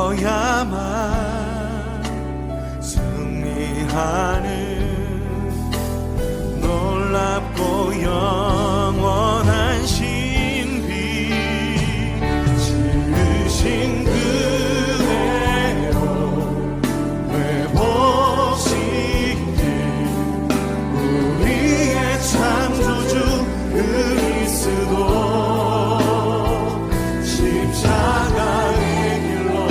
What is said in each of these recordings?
믿어야만 승리하는 놀랍고 영원한 신비, 지으신 그대로 회복시킬 우리의 창조주 그리스도, 십자가의 길로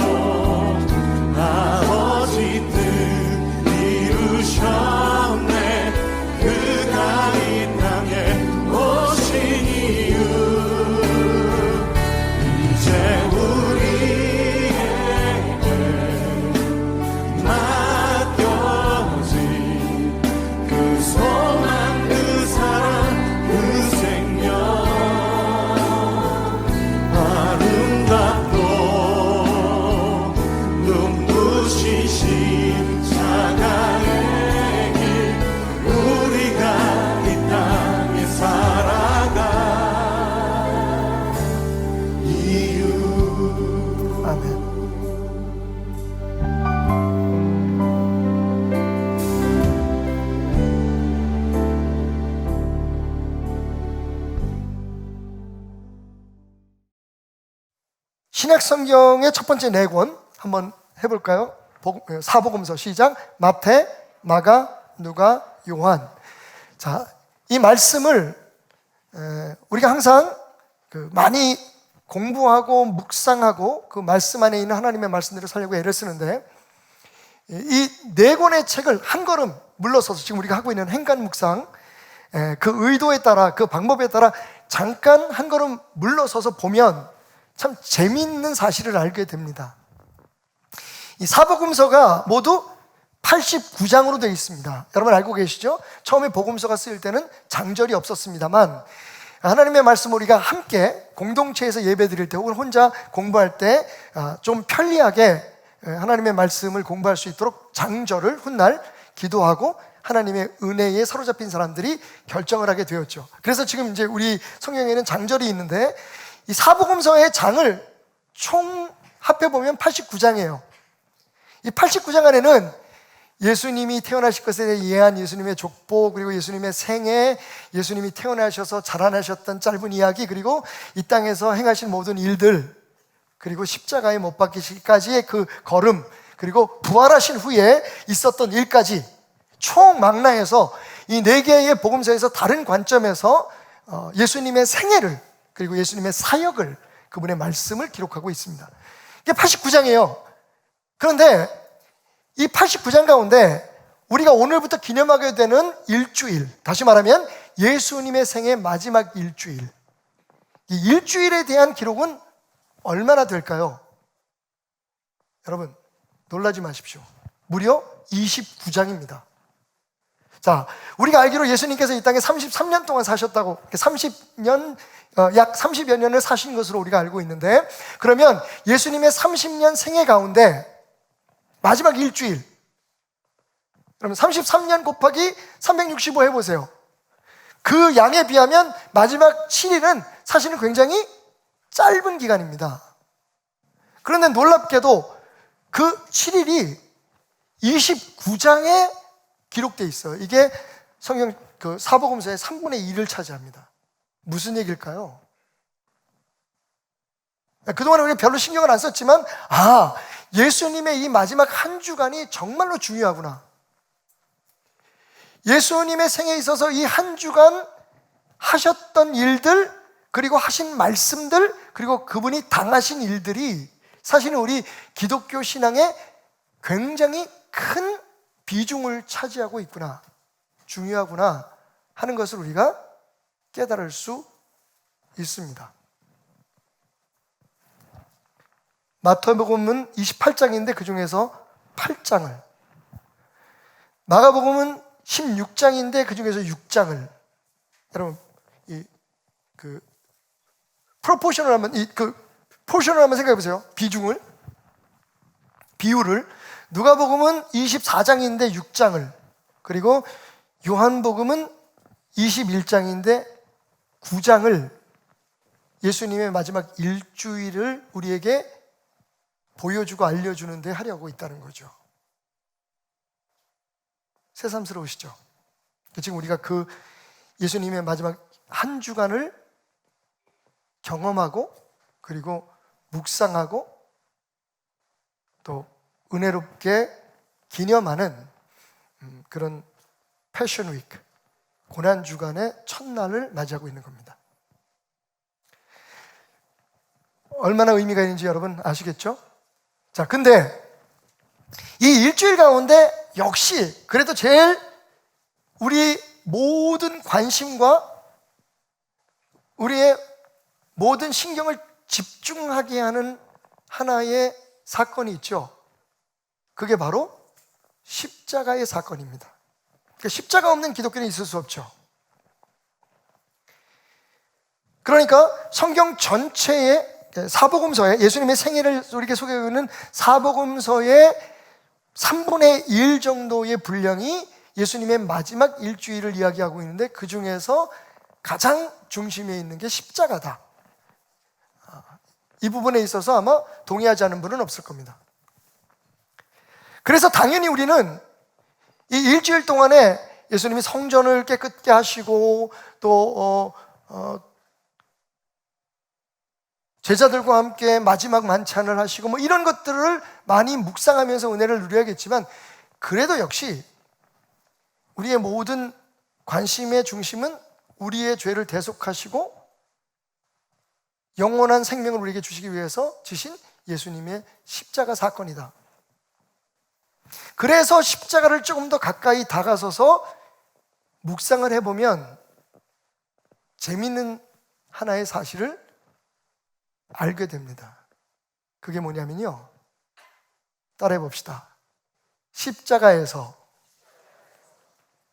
아버지 뜻 이루셨네. 그가 이 땅에 오신 이유, 이제 우리에게 맡겨진 그 소망, 그 사랑, 그 생명, 아름답고 눈부신 십자가의 길, 우리가 이 땅에 살아가 이유. 아멘. 신약 성경의 첫 번째 네 권 한번 해볼까요? 사복음서 시작. 마태, 마가, 누가, 요한. 자, 이 말씀을 우리가 항상 많이 공부하고 묵상하고 그 말씀 안에 있는 하나님의 말씀대로 살려고 애를 쓰는데, 이 네 권의 책을 한 걸음 물러서서 지금 우리가 하고 있는 행간 묵상, 그 의도에 따라, 그 방법에 따라 잠깐 한 걸음 물러서서 보면 참 재미있는 사실을 알게 됩니다. 이 사복음서가 모두 89장으로 되어 있습니다. 여러분 알고 계시죠? 처음에 복음서가 쓰일 때는 장절이 없었습니다만, 하나님의 말씀 우리가 함께 공동체에서 예배 드릴 때 혹은 혼자 공부할 때 좀 편리하게 하나님의 말씀을 공부할 수 있도록 장절을 훗날 기도하고 하나님의 은혜에 사로잡힌 사람들이 결정을 하게 되었죠. 그래서 지금 이제 우리 성경에는 장절이 있는데, 이 사복음서의 장을 총 합해보면 89장이에요. 이 89장 안에는 예수님이 태어나실 것에 대해 예한 예수님의 족보, 그리고 예수님의 생애, 예수님이 태어나셔서 자라나셨던 짧은 이야기, 그리고 이 땅에서 행하신 모든 일들, 그리고 십자가에 못 박히시기까지의 그 걸음, 그리고 부활하신 후에 있었던 일까지 총 망라해서 이 네 개의 복음서에서 다른 관점에서 예수님의 생애를, 그리고 예수님의 사역을, 그분의 말씀을 기록하고 있습니다. 이게 89장이에요. 그런데 이 89장 가운데 우리가 오늘부터 기념하게 되는 일주일, 다시 말하면 예수님의 생애 마지막 일주일, 이 일주일에 대한 기록은 얼마나 될까요? 여러분 놀라지 마십시오. 무려 29장입니다. 자, 우리가 알기로 예수님께서 이 땅에 33년 동안 사셨다고, 30년, 약 30여 년을 사신 것으로 우리가 알고 있는데, 그러면 예수님의 30년 생애 가운데 마지막 일주일, 그러면 33년 곱하기 365 해보세요. 그 양에 비하면 마지막 7일은 사실은 굉장히 짧은 기간입니다. 그런데 놀랍게도 그 7일이 29장에 기록되어 있어요. 이게 성경 그 사복음서의 3분의 1을 차지합니다. 무슨 얘기일까요? 그동안 우리가 별로 신경을 안 썼지만, 예수님의 이 마지막 한 주간이 정말로 중요하구나. 예수님의 생에 있어서 이 한 주간 하셨던 일들, 그리고 하신 말씀들, 그리고 그분이 당하신 일들이 사실은 우리 기독교 신앙에 굉장히 큰 비중을 차지하고 있구나, 중요하구나 하는 것을 우리가 깨달을 수 있습니다. 마태복음은 28장인데 그 중에서 8장을, 마가복음은 16장인데 그 중에서 6장을, 여러분 프로포셔널 하면 포션을 한번 생각해 보세요. 비율을. 누가복음은 24장인데 6장을, 그리고 요한복음은 21장인데 9장을 예수님의 마지막 일주일을 우리에게 보여주고 알려주는 데 하려고 있다는 거죠. 새삼스러우시죠? 지금 우리가 그 예수님의 마지막 한 주간을 경험하고 그리고 묵상하고 또 은혜롭게 기념하는 그런 패션 위크, 고난 주간의 첫날을 맞이하고 있는 겁니다. 얼마나 의미가 있는지 여러분 아시겠죠? 자, 근데 이 일주일 가운데 역시 그래도 제일 우리 모든 관심과 우리의 모든 신경을 집중하게 하는 하나의 사건이 있죠. 그게 바로 십자가의 사건입니다. 그러니까 십자가 없는 기독교는 있을 수 없죠. 그러니까 성경 전체의 사복음서에 예수님의 생애를 우리에게 소개하는 사복음서의 3분의 1 정도의 분량이 예수님의 마지막 일주일을 이야기하고 있는데 그 중에서 가장 중심에 있는 게 십자가다. 이 부분에 있어서 아마 동의하지 않은 분은 없을 겁니다. 그래서 당연히 우리는 이 일주일 동안에 예수님이 성전을 깨끗게 하시고 또 제자들과 함께 마지막 만찬을 하시고 뭐 이런 것들을 많이 묵상하면서 은혜를 누려야겠지만 그래도 역시 우리의 모든 관심의 중심은 우리의 죄를 대속하시고 영원한 생명을 우리에게 주시기 위해서 지신 예수님의 십자가 사건이다. 그래서 십자가를 조금 더 가까이 다가서서 묵상을 해보면 재미있는 하나의 사실을 알게 됩니다. 그게 뭐냐면요, 따라해 봅시다. 십자가에서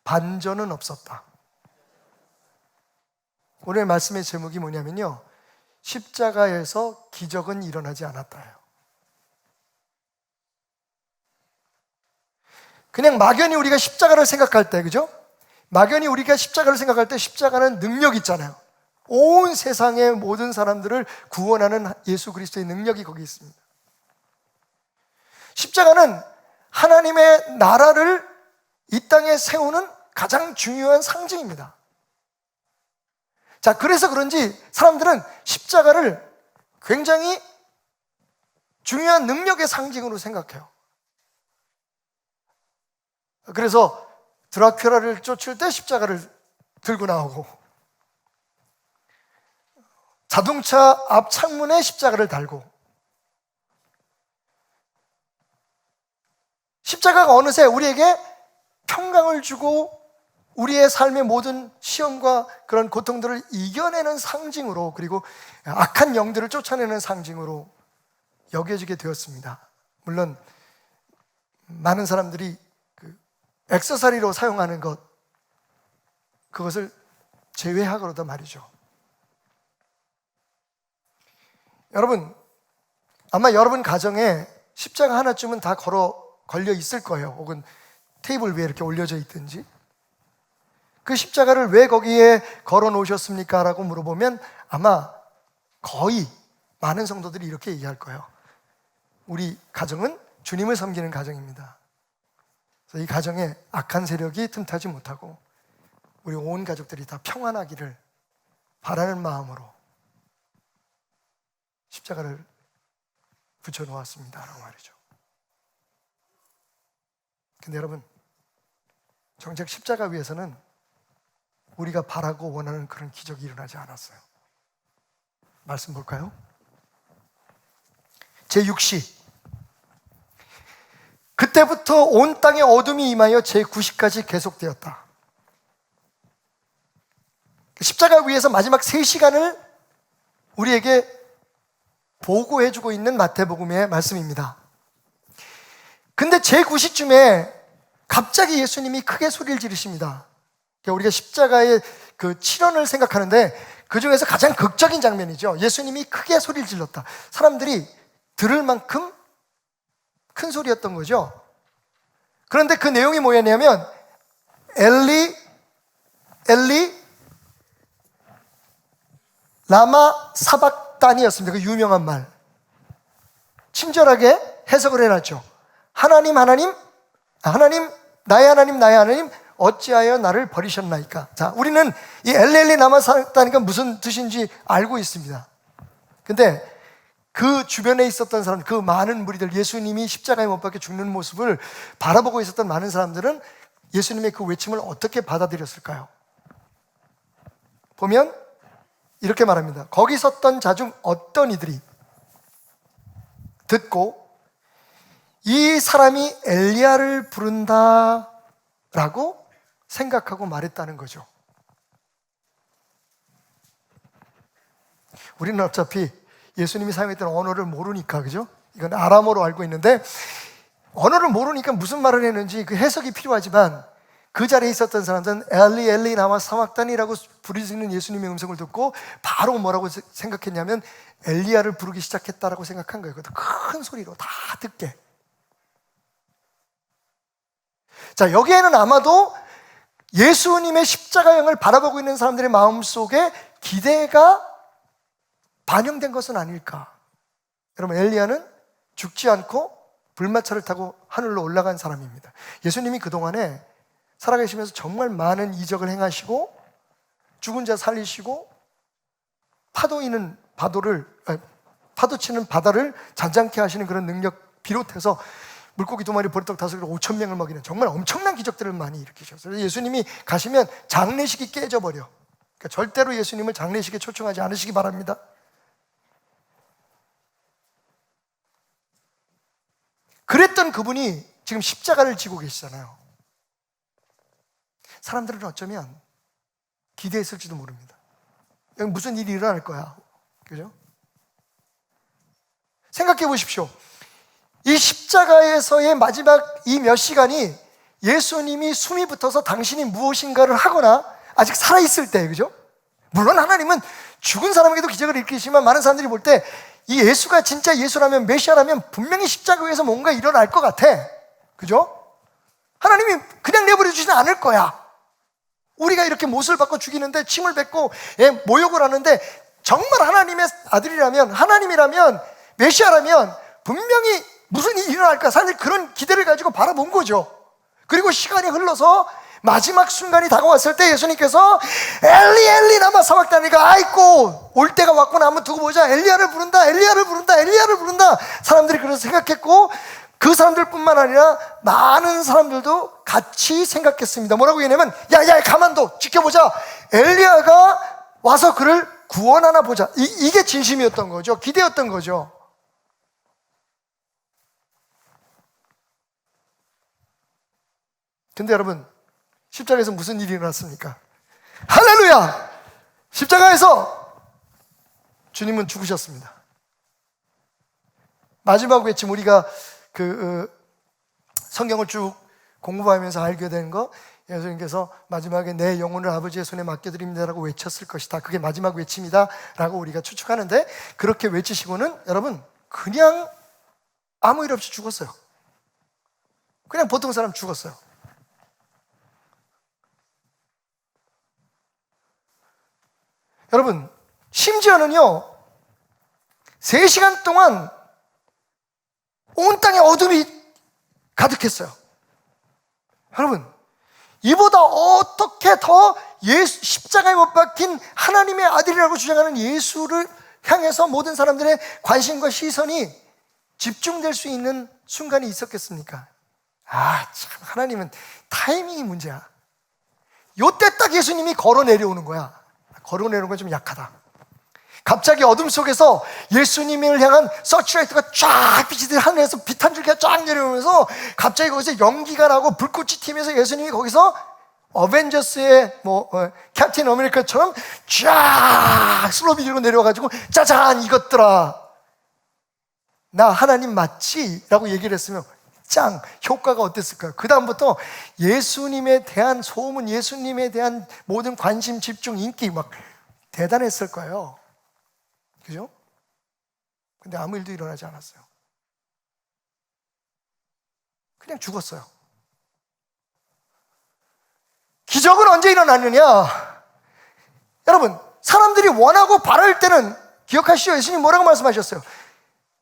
반전은 없었다. 오늘 말씀의 제목이 뭐냐면요, 십자가에서 기적은 일어나지 않았다예요. 그냥 막연히 우리가 십자가를 생각할 때, 그죠? 막연히 우리가 십자가를 생각할 때 십자가는 능력 있잖아요. 온 세상의 모든 사람들을 구원하는 예수 그리스도의 능력이 거기 있습니다. 십자가는 하나님의 나라를 이 땅에 세우는 가장 중요한 상징입니다. 자, 그래서 그런지 사람들은 십자가를 굉장히 중요한 능력의 상징으로 생각해요. 그래서 드라큘라를 쫓을 때 십자가를 들고 나오고 자동차 앞 창문에 십자가를 달고 십자가가 어느새 우리에게 평강을 주고 우리의 삶의 모든 시험과 그런 고통들을 이겨내는 상징으로 그리고 악한 영들을 쫓아내는 상징으로 여겨지게 되었습니다. 물론 많은 사람들이 액세서리로 사용하는 것 그것을 제외하고도 말이죠. 여러분, 아마 여러분 가정에 십자가 하나쯤은 다 걸려 있을 거예요. 혹은 테이블 위에 이렇게 올려져 있든지. 그 십자가를 왜 거기에 걸어 놓으셨습니까? 라고 물어보면 아마 거의 많은 성도들이 이렇게 얘기할 거예요. 우리 가정은 주님을 섬기는 가정입니다. 그래서 이 가정에 악한 세력이 틈타지 못하고 우리 온 가족들이 다 평안하기를 바라는 마음으로 십자가를 붙여놓았습니다 라고 말이죠. 근데 여러분, 정작 십자가 위에서는 우리가 바라고 원하는 그런 기적이 일어나지 않았어요. 말씀 볼까요? 제6시 그때부터 온 땅에 어둠이 임하여 제9시까지 계속되었다. 십자가 위에서 마지막 3시간을 우리에게 보고해주고 있는 마태복음의 말씀입니다. 근데 제9시쯤에 갑자기 예수님이 크게 소리를 지르십니다. 우리가 십자가의 그 칠언을 생각하는데 그 중에서 가장 극적인 장면이죠. 예수님이 크게 소리를 질렀다. 사람들이 들을 만큼 큰 소리였던 거죠. 그런데 그 내용이 뭐였냐면 엘리 엘리 라마 사박단이었습니다. 그 유명한 말. 친절하게 해석을 해놨죠. 하나님 나의 하나님 어찌하여 나를 버리셨나이까. 자, 우리는 이 엘리 남아 살았다니까 무슨 뜻인지 알고 있습니다. 근데 그 주변에 있었던 사람, 그 많은 무리들, 예수님이 십자가에 못 박혀 죽는 모습을 바라보고 있었던 많은 사람들은 예수님의 그 외침을 어떻게 받아들였을까요? 보면 이렇게 말합니다. 거기 섰던 자 중 어떤 이들이 듣고 이 사람이 엘리야를 부른다 라고 생각하고 말했다는 거죠. 우리는 어차피 예수님이 사용했던 언어를 모르니까, 그죠? 이건 아람어로 알고 있는데, 언어를 모르니까 무슨 말을 했는지 그 해석이 필요하지만, 그 자리에 있었던 사람들은 엘리 나마 사막단이라고 부르시는 예수님의 음성을 듣고 바로 뭐라고 생각했냐면 엘리야를 부르기 시작했다라고 생각한 거예요. 큰 소리로 다 듣게. 자, 여기에는 아마도 예수님의 십자가형을 바라보고 있는 사람들의 마음속에 기대가 반영된 것은 아닐까. 여러분, 엘리야는 죽지 않고 불마차를 타고 하늘로 올라간 사람입니다. 예수님이 그동안에 살아계시면서 정말 많은 이적을 행하시고 죽은 자 살리시고 파도 치는 바다를 잔잔케 하시는 그런 능력 비롯해서 물고기 2마리 버리떡 5개로 5,000명을 먹이는 정말 엄청난 기적들을 많이 일으키셨어요. 그래서 예수님이 가시면 장례식이 깨져버려. 그러니까 절대로 예수님을 장례식에 초청하지 않으시기 바랍니다. 그랬던 그분이 지금 십자가를 지고 계시잖아요. 사람들은 어쩌면 기대했을지도 모릅니다. 여기 무슨 일이 일어날 거야. 그죠? 생각해 보십시오. 이 십자가에서의 마지막 이 몇 시간이 예수님이 숨이 붙어서 당신이 무엇인가를 하거나 아직 살아있을 때, 그죠? 물론 하나님은 죽은 사람에게도 기적을 일으키시지만 많은 사람들이 볼 때 이 예수가 진짜 예수라면, 메시아라면 분명히 십자가 위에서 뭔가 일어날 것 같아. 그죠? 하나님이 그냥 내버려 주지는 않을 거야. 우리가 이렇게 못을 받고 죽이는데, 침을 뱉고 모욕을 하는데, 정말 하나님의 아들이라면, 하나님이라면, 메시아라면 분명히 무슨 일이 일어날까? 사람들이 그런 기대를 가지고 바라본 거죠. 그리고 시간이 흘러서 마지막 순간이 다가왔을 때 예수님께서 엘리 나마 사막다니까, 아이고 올 때가 왔구나, 한번 두고 보자. 엘리야를 부른다. 사람들이 그래서 생각했고, 그 사람들뿐만 아니라 많은 사람들도 같이 생각했습니다. 뭐라고 얘기하냐면, 야 가만둬, 지켜보자. 엘리야가 와서 그를 구원하나 보자. 이게 진심이었던 거죠. 기대였던 거죠. 근데 여러분, 십자가에서 무슨 일이 일어났습니까? 할렐루야! 십자가에서 주님은 죽으셨습니다. 마지막 외침, 우리가 성경을 쭉 공부하면서 알게 된 거, 예수님께서 마지막에 내 영혼을 아버지의 손에 맡겨드립니다라고 외쳤을 것이다. 그게 마지막 외침이다 라고 우리가 추측하는데, 그렇게 외치시고는 여러분 그냥 아무 일 없이 죽었어요. 그냥 보통 사람 죽었어요. 여러분, 심지어는요 3시간 동안 온 땅에 어둠이 가득했어요. 여러분, 이보다 어떻게 더 십자가에 못 박힌 하나님의 아들이라고 주장하는 예수를 향해서 모든 사람들의 관심과 시선이 집중될 수 있는 순간이 있었겠습니까? 참, 하나님은 타이밍이 문제야. 요때 딱 예수님이 걸어 내려오는 거야. 걸어 내려오는 건 좀 약하다. 갑자기 어둠 속에서 예수님을 향한 서치라이트가 쫙 빛이 하늘에서 빛 한 줄기가 쫙 내려오면서 갑자기 거기서 연기가 나고 불꽃이 튀면서 예수님이 거기서 어벤져스의 캡틴 아메리카처럼 쫙 슬로비디로 내려와가지고, 짜잔 이것들아, 나 하나님 맞지? 라고 얘기를 했으면 짱 효과가 어땠을까요? 그 다음부터 예수님에 대한 소문, 예수님에 대한 모든 관심, 집중, 인기 막 대단했을 거예요. 그죠? 근데 아무 일도 일어나지 않았어요. 그냥 죽었어요. 기적은 언제 일어나느냐? 여러분, 사람들이 원하고 바랄 때는, 기억하시죠? 예수님 뭐라고 말씀하셨어요?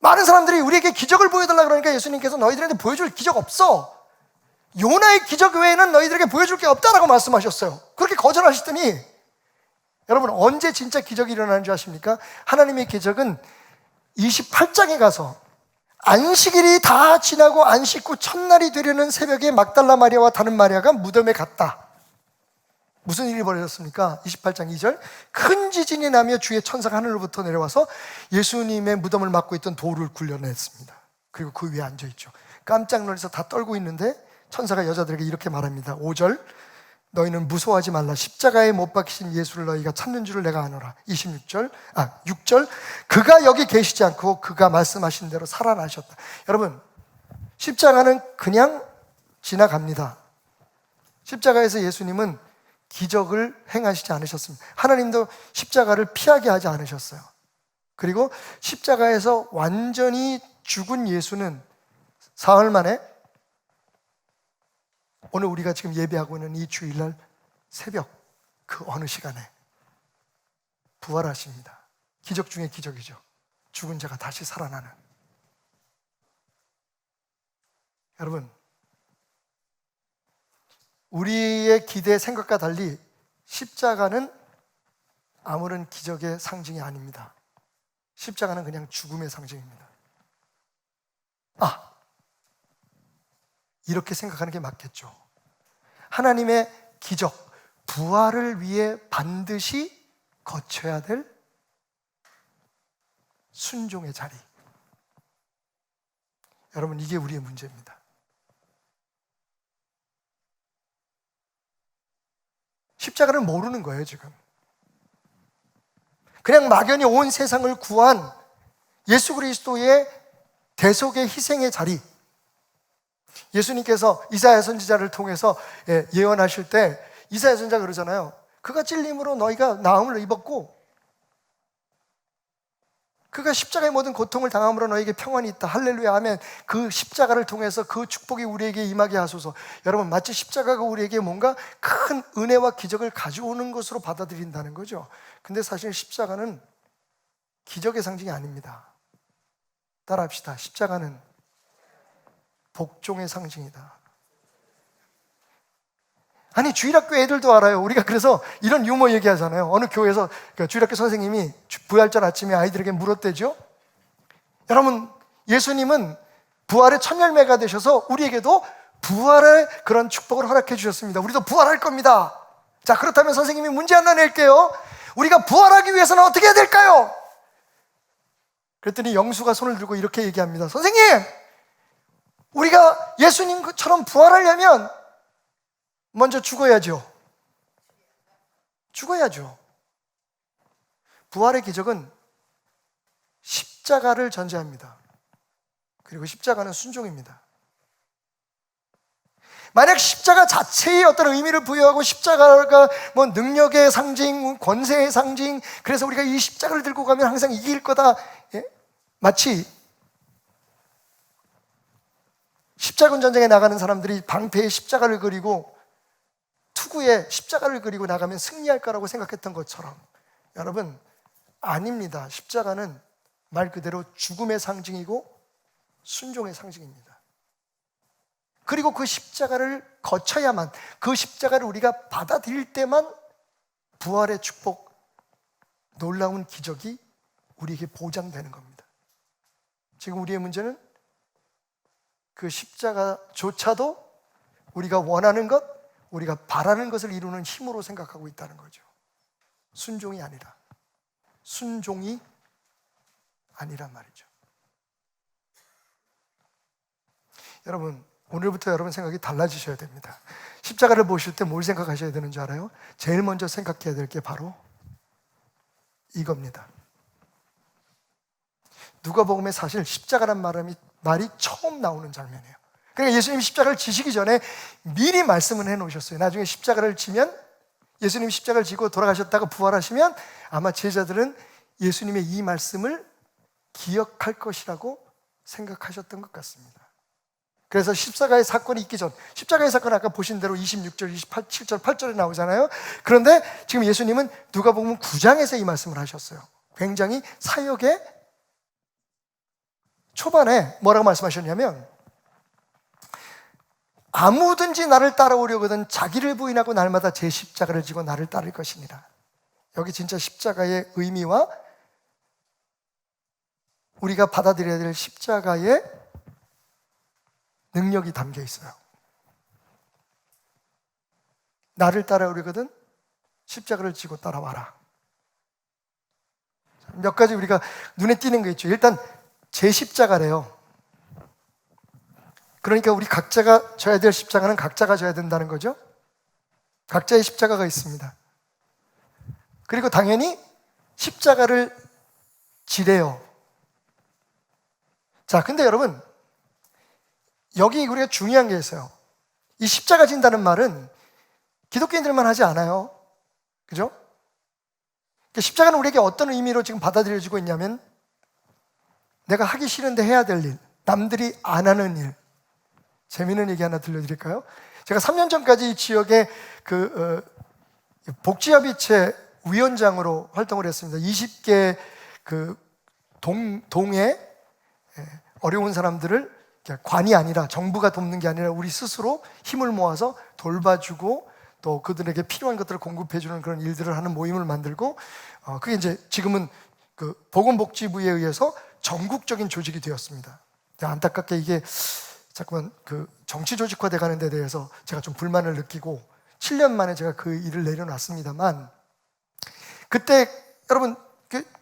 많은 사람들이 우리에게 기적을 보여달라 그러니까 예수님께서 너희들한테 보여줄 기적 없어. 요나의 기적 외에는 너희들에게 보여줄 게 없다라고 말씀하셨어요. 그렇게 거절하시더니 여러분 언제 진짜 기적이 일어나는 줄 아십니까? 하나님의 기적은 28장에 가서 안식일이 다 지나고 안식 후 첫날이 되려는 새벽에 막달라 마리아와 다른 마리아가 무덤에 갔다. 무슨 일이 벌어졌습니까? 28장 2절 큰 지진이 나며 주의 천사가 하늘로부터 내려와서 예수님의 무덤을 막고 있던 돌을 굴려냈습니다. 그리고 그 위에 앉아있죠. 깜짝 놀라서 다 떨고 있는데 천사가 여자들에게 이렇게 말합니다. 5절 너희는 무서워하지 말라. 십자가에 못 박히신 예수를 너희가 찾는 줄을 내가 아노라. 6절 그가 여기 계시지 않고 그가 말씀하신 대로 살아나셨다. 여러분 십자가는 그냥 지나갑니다. 십자가에서 예수님은 기적을 행하시지 않으셨습니다. 하나님도 십자가를 피하게 하지 않으셨어요. 그리고 십자가에서 완전히 죽은 예수는 사흘 만에 오늘 우리가 지금 예배하고 있는 이 주일날 새벽 그 어느 시간에 부활하십니다. 기적 중에 기적이죠. 죽은 자가 다시 살아나는. 여러분 우리의 기대 생각과 달리 십자가는 아무런 기적의 상징이 아닙니다. 십자가는 그냥 죽음의 상징입니다. 이렇게 생각하는 게 맞겠죠. 하나님의 기적, 부활을 위해 반드시 거쳐야 될 순종의 자리. 여러분 이게 우리의 문제입니다. 십자가를 모르는 거예요 지금. 그냥 막연히 온 세상을 구한 예수 그리스도의 대속의 희생의 자리. 예수님께서 이사야 선지자를 통해서 예언하실 때 이사야 선지자가 그러잖아요. 그가 찔림으로 너희가 나음을 입었고 그가 십자가의 모든 고통을 당함으로 너에게 평안이 있다. 할렐루야 하면 그 십자가를 통해서 그 축복이 우리에게 임하게 하소서. 여러분 마치 십자가가 우리에게 뭔가 큰 은혜와 기적을 가져오는 것으로 받아들인다는 거죠. 근데 사실 십자가는 기적의 상징이 아닙니다. 따라합시다. 십자가는 복종의 상징이다. 아니 주일학교 애들도 알아요. 우리가 그래서 이런 유머 얘기하잖아요. 어느 교회에서 주일학교 선생님이 부활절 아침에 아이들에게 물었대죠. 여러분 예수님은 부활의 첫 열매가 되셔서 우리에게도 부활의 그런 축복을 허락해 주셨습니다. 우리도 부활할 겁니다. 자 그렇다면 선생님이 문제 하나 낼게요. 우리가 부활하기 위해서는 어떻게 해야 될까요? 그랬더니 영수가 손을 들고 이렇게 얘기합니다. 선생님 우리가 예수님처럼 부활하려면 먼저 죽어야죠. 죽어야죠. 부활의 기적은 십자가를 전제합니다. 그리고 십자가는 순종입니다. 만약 십자가 자체의 어떤 의미를 부여하고 십자가가 뭐 능력의 상징, 권세의 상징, 그래서 우리가 이 십자가를 들고 가면 항상 이길 거다. 마치 십자군 전쟁에 나가는 사람들이 방패에 십자가를 그리고 투구에 십자가를 그리고 나가면 승리할 거라고 생각했던 것처럼 여러분 아닙니다. 십자가는 말 그대로 죽음의 상징이고 순종의 상징입니다. 그리고 그 십자가를 거쳐야만, 그 십자가를 우리가 받아들일 때만 부활의 축복, 놀라운 기적이 우리에게 보장되는 겁니다. 지금 우리의 문제는 그 십자가조차도 우리가 원하는 것, 우리가 바라는 것을 이루는 힘으로 생각하고 있다는 거죠. 순종이 아니라, 순종이 아니란 말이죠. 여러분, 오늘부터 여러분 생각이 달라지셔야 됩니다. 십자가를 보실 때 뭘 생각하셔야 되는 줄 알아요? 제일 먼저 생각해야 될 게 바로 이겁니다. 누가복음에 사실 십자가란 말이 처음 나오는 장면이에요. 그러니까 예수님 십자가를 지시기 전에 미리 말씀을 해놓으셨어요. 나중에 십자가를 지면, 예수님 십자가를 지고 돌아가셨다가 부활하시면 아마 제자들은 예수님의 이 말씀을 기억할 것이라고 생각하셨던 것 같습니다. 그래서 십자가의 사건이 있기 전, 십자가의 사건은 아까 보신 대로 26절, 27절, 8절에 나오잖아요. 그런데 지금 예수님은 누가복음 9장에서 이 말씀을 하셨어요. 굉장히 사역의 초반에 뭐라고 말씀하셨냐면 아무든지 나를 따라오려거든 자기를 부인하고 날마다 제 십자가를 지고 나를 따를 것이니라. 여기 진짜 십자가의 의미와 우리가 받아들여야 될 십자가의 능력이 담겨 있어요. 나를 따라오려거든 십자가를 지고 따라와라. 몇 가지 우리가 눈에 띄는 거 있죠. 일단 제 십자가래요. 그러니까 우리 각자가 져야 될 십자가는 각자가 져야 된다는 거죠. 각자의 십자가가 있습니다. 그리고 당연히 십자가를 지래요. 자, 근데 여러분, 여기 우리가 중요한 게 있어요. 이 십자가 진다는 말은 기독교인들만 하지 않아요. 그죠? 십자가는 우리에게 어떤 의미로 지금 받아들여지고 있냐면 내가 하기 싫은데 해야 될 일, 남들이 안 하는 일. 재미있는 얘기 하나 들려드릴까요? 제가 3년 전까지 이 지역의 복지협의체 위원장으로 활동을 했습니다. 20개 동에 어려운 사람들을 관이 아니라 정부가 돕는 게 아니라 우리 스스로 힘을 모아서 돌봐주고 또 그들에게 필요한 것들을 공급해주는 그런 일들을 하는 모임을 만들고 그게 이제 지금은 보건복지부에 의해서 전국적인 조직이 되었습니다. 안타깝게 이게 자꾸만 정치 조직화돼 가는 데 대해서 제가 좀 불만을 느끼고 7년 만에 제가 그 일을 내려놨습니다만 그때 여러분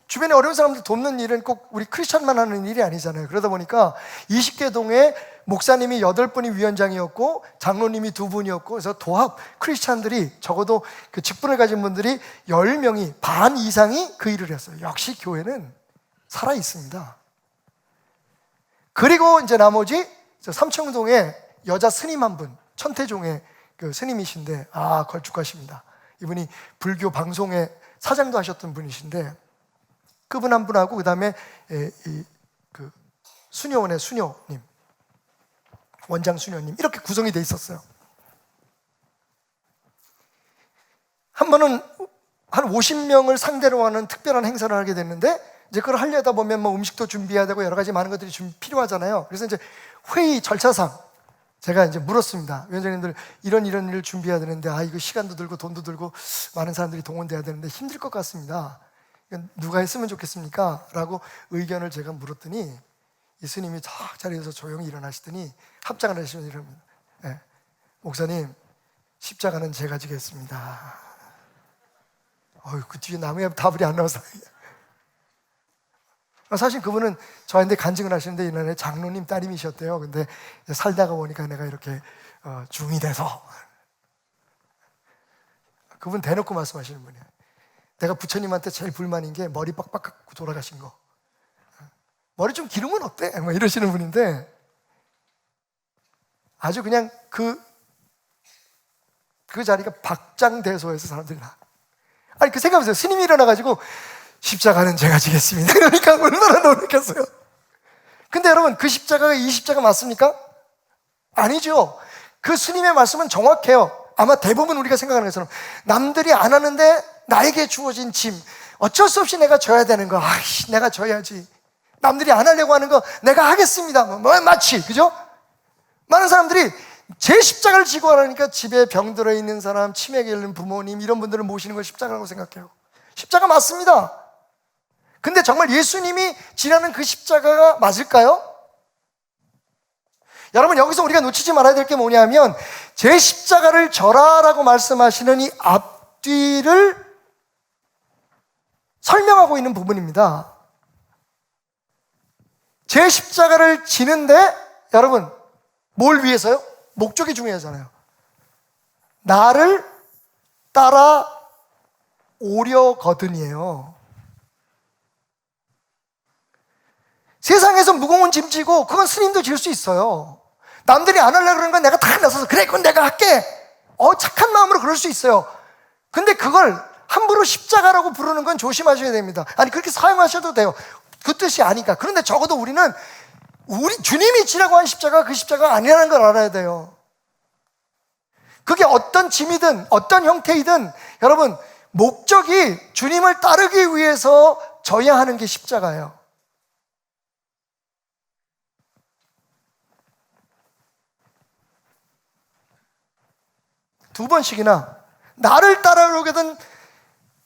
주변에 어려운 사람들 돕는 일은 꼭 우리 크리스천만 하는 일이 아니잖아요. 그러다 보니까 20개 동에 목사님이 8분이 위원장이었고 장로님이 2분이었고 그래서 도합 크리스천들이 적어도 그 직분을 가진 분들이 10명이 반 이상이 그 일을 했어요. 역시 교회는 살아 있습니다. 그리고 이제 나머지 삼청동에 여자 스님 한 분, 천태종의 그 스님이신데 걸쭉하십니다. 이분이 불교 방송의 사장도 하셨던 분이신데 그분 한 분하고 그 다음에 수녀원의 수녀님, 원장 수녀님 이렇게 구성이 돼 있었어요. 한 번은 한 50명을 상대로 하는 특별한 행사를 하게 됐는데 이제 그걸 하려다 보면 뭐 음식도 준비해야 되고 여러 가지 많은 것들이 좀 필요하잖아요. 그래서 이제 회의 절차상 제가 이제 물었습니다. 위원장님들 이런 일을 준비해야 되는데 이거 시간도 들고 돈도 들고 많은 사람들이 동원돼야 되는데 힘들 것 같습니다. 누가 했으면 좋겠습니까? 라고 의견을 제가 물었더니 이 스님이 탁 자리에서 조용히 일어나시더니 합장을 하시면 이럽니다. 목사님, 십자가는 제가 지겠습니다. 그 뒤에 나무에 답이 안 나와서 사실 그분은 저한테 간증을 하시는데 이날에 장로님 따님이셨대요. 근데 살다가 보니까 내가 이렇게 중이 돼서 그분 대놓고 말씀하시는 분이에요. 내가 부처님한테 제일 불만인 게 머리 빡빡 갖고 돌아가신 거. 머리 좀 기르면 어때? 뭐 이러시는 분인데 아주 그냥 그 자리가 박장대소해서 사람들이 그 생각해보세요. 스님이 일어나가지고 십자가는 제가 지겠습니다. 그러니까 얼마나 놀랐겠어요. 근데 여러분 그 십자가가 이 십자가 맞습니까? 아니죠. 그 스님의 말씀은 정확해요. 아마 대부분 우리가 생각하는 것처럼 남들이 안 하는데 나에게 주어진 짐 어쩔 수 없이 내가 져야 되는 거 내가 져야지. 남들이 안 하려고 하는 거 내가 하겠습니다. 마치 그죠? 많은 사람들이 제 십자가를 지고 하라니까 집에 병 들어있는 사람, 치매 걸린 부모님 이런 분들을 모시는 걸 십자가라고 생각해요. 십자가 맞습니다. 근데 정말 예수님이 지라는 그 십자가가 맞을까요? 여러분 여기서 우리가 놓치지 말아야 될 게 뭐냐면 제 십자가를 져라라고 말씀하시는 이 앞뒤를 설명하고 있는 부분입니다. 제 십자가를 지는데 여러분 뭘 위해서요? 목적이 중요하잖아요. 나를 따라오려거든이에요. 세상에서 무거운 짐 지고 그건 스님도 질 수 있어요. 남들이 안 하려고 그러는 건 내가 다 나서서 그래 그건 내가 할게 착한 마음으로 그럴 수 있어요. 근데 그걸 함부로 십자가라고 부르는 건 조심하셔야 됩니다. 그렇게 사용하셔도 돼요. 그 뜻이 아니까. 그런데 적어도 우리는 우리 주님이 지라고 한 십자가가 그 십자가가 아니라는 걸 알아야 돼요. 그게 어떤 짐이든 어떤 형태이든 여러분 목적이 주님을 따르기 위해서 져야 하는 게 십자가예요. 2번씩이나 나를 따라오거든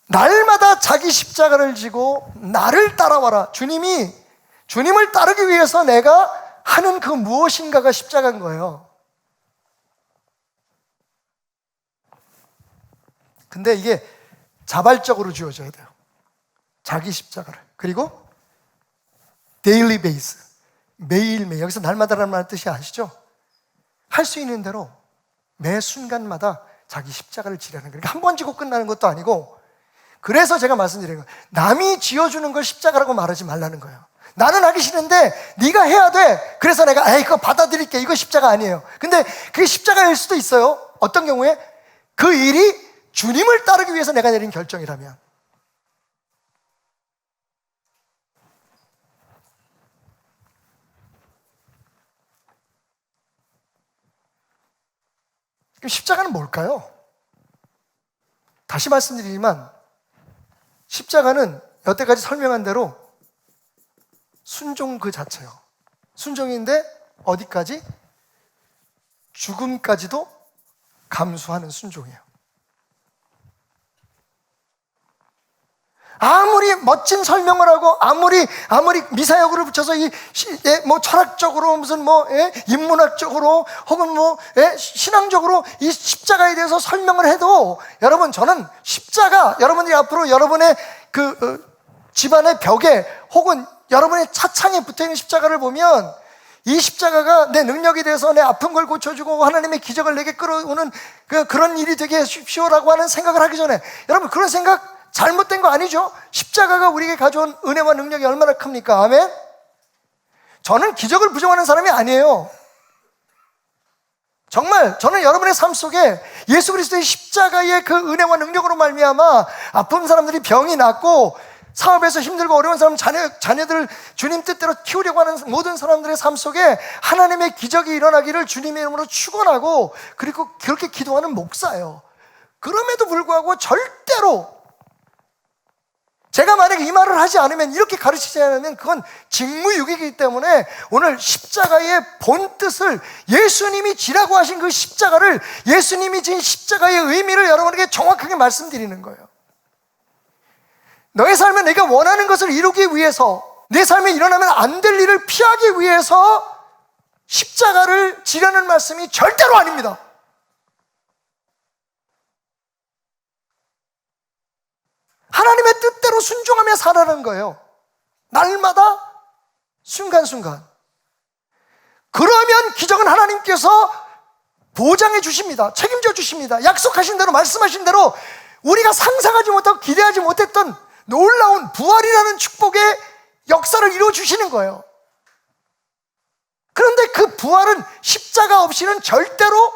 날마다 자기 십자가를 지고 나를 따라와라. 주님을 따르기 위해서 내가 하는 그 무엇인가가 십자가인 거예요. 근데 이게 자발적으로 주어져야 돼요. 자기 십자가를. 그리고 데일리 베이스, 매일매일. 여기서 날마다라는 말 뜻이 아시죠? 할 수 있는 대로 매 순간마다 자기 십자가를 지라는 거예요. 그러니까 한 번 지고 끝나는 것도 아니고, 그래서 제가 말씀드린 거예요. 남이 지어주는 걸 십자가라고 말하지 말라는 거예요. 나는 하기 싫은데 네가 해야 돼. 그래서 내가 그거 받아들일게. 이거 십자가 아니에요. 근데 그게 십자가일 수도 있어요. 어떤 경우에? 그 일이 주님을 따르기 위해서 내가 내린 결정이라면. 그럼 십자가는 뭘까요? 다시 말씀드리지만 십자가는 여태까지 설명한 대로 순종 그 자체요. 순종인데 어디까지? 죽음까지도 감수하는 순종이에요. 아무리 멋진 설명을 하고 아무리 미사여구를 붙여서 뭐 철학적으로 무슨 인문학적으로 혹은 신앙적으로 이 십자가에 대해서 설명을 해도, 여러분, 저는 십자가, 여러분들이 앞으로 여러분의 집안의 벽에 혹은 여러분의 차창에 붙어있는 십자가를 보면, 이 십자가가 내 능력에 대해서 내 아픈 걸 고쳐주고 하나님의 기적을 내게 끌어오는 그런 일이 되게 쉽시오라고 하는 생각을 하기 전에, 여러분, 그런 생각 잘못된 거 아니죠? 십자가가 우리에게 가져온 은혜와 능력이 얼마나 큽니까? 아멘? 저는 기적을 부정하는 사람이 아니에요. 정말 저는 여러분의 삶 속에 예수 그리스도의 십자가의 그 은혜와 능력으로 말미암아 아픈 사람들이 병이 낫고, 사업에서 힘들고 어려운 사람, 자녀들을 주님 뜻대로 키우려고 하는 모든 사람들의 삶 속에 하나님의 기적이 일어나기를 주님의 이름으로 축원하고, 그리고 그렇게 기도하는 목사예요. 그럼에도 불구하고 절대로 제가 만약에 이 말을 하지 않으면, 이렇게 가르치지 않으면 그건 직무유기이기 때문에 오늘 십자가의 본 뜻을, 예수님이 지라고 하신 그 십자가를, 예수님이 진 십자가의 의미를 여러분에게 정확하게 말씀드리는 거예요. 너의 삶에 내가 원하는 것을 이루기 위해서, 내 삶에 일어나면 안 될 일을 피하기 위해서 십자가를 지라는 말씀이 절대로 아닙니다. 하나님의 뜻대로 순종하며 살아가는 거예요. 날마다 순간순간. 그러면 기적은 하나님께서 보장해 주십니다. 책임져 주십니다. 약속하신 대로, 말씀하신 대로 우리가 상상하지 못하고 기대하지 못했던 놀라운 부활이라는 축복의 역사를 이루어 주시는 거예요. 그런데 그 부활은 십자가 없이는 절대로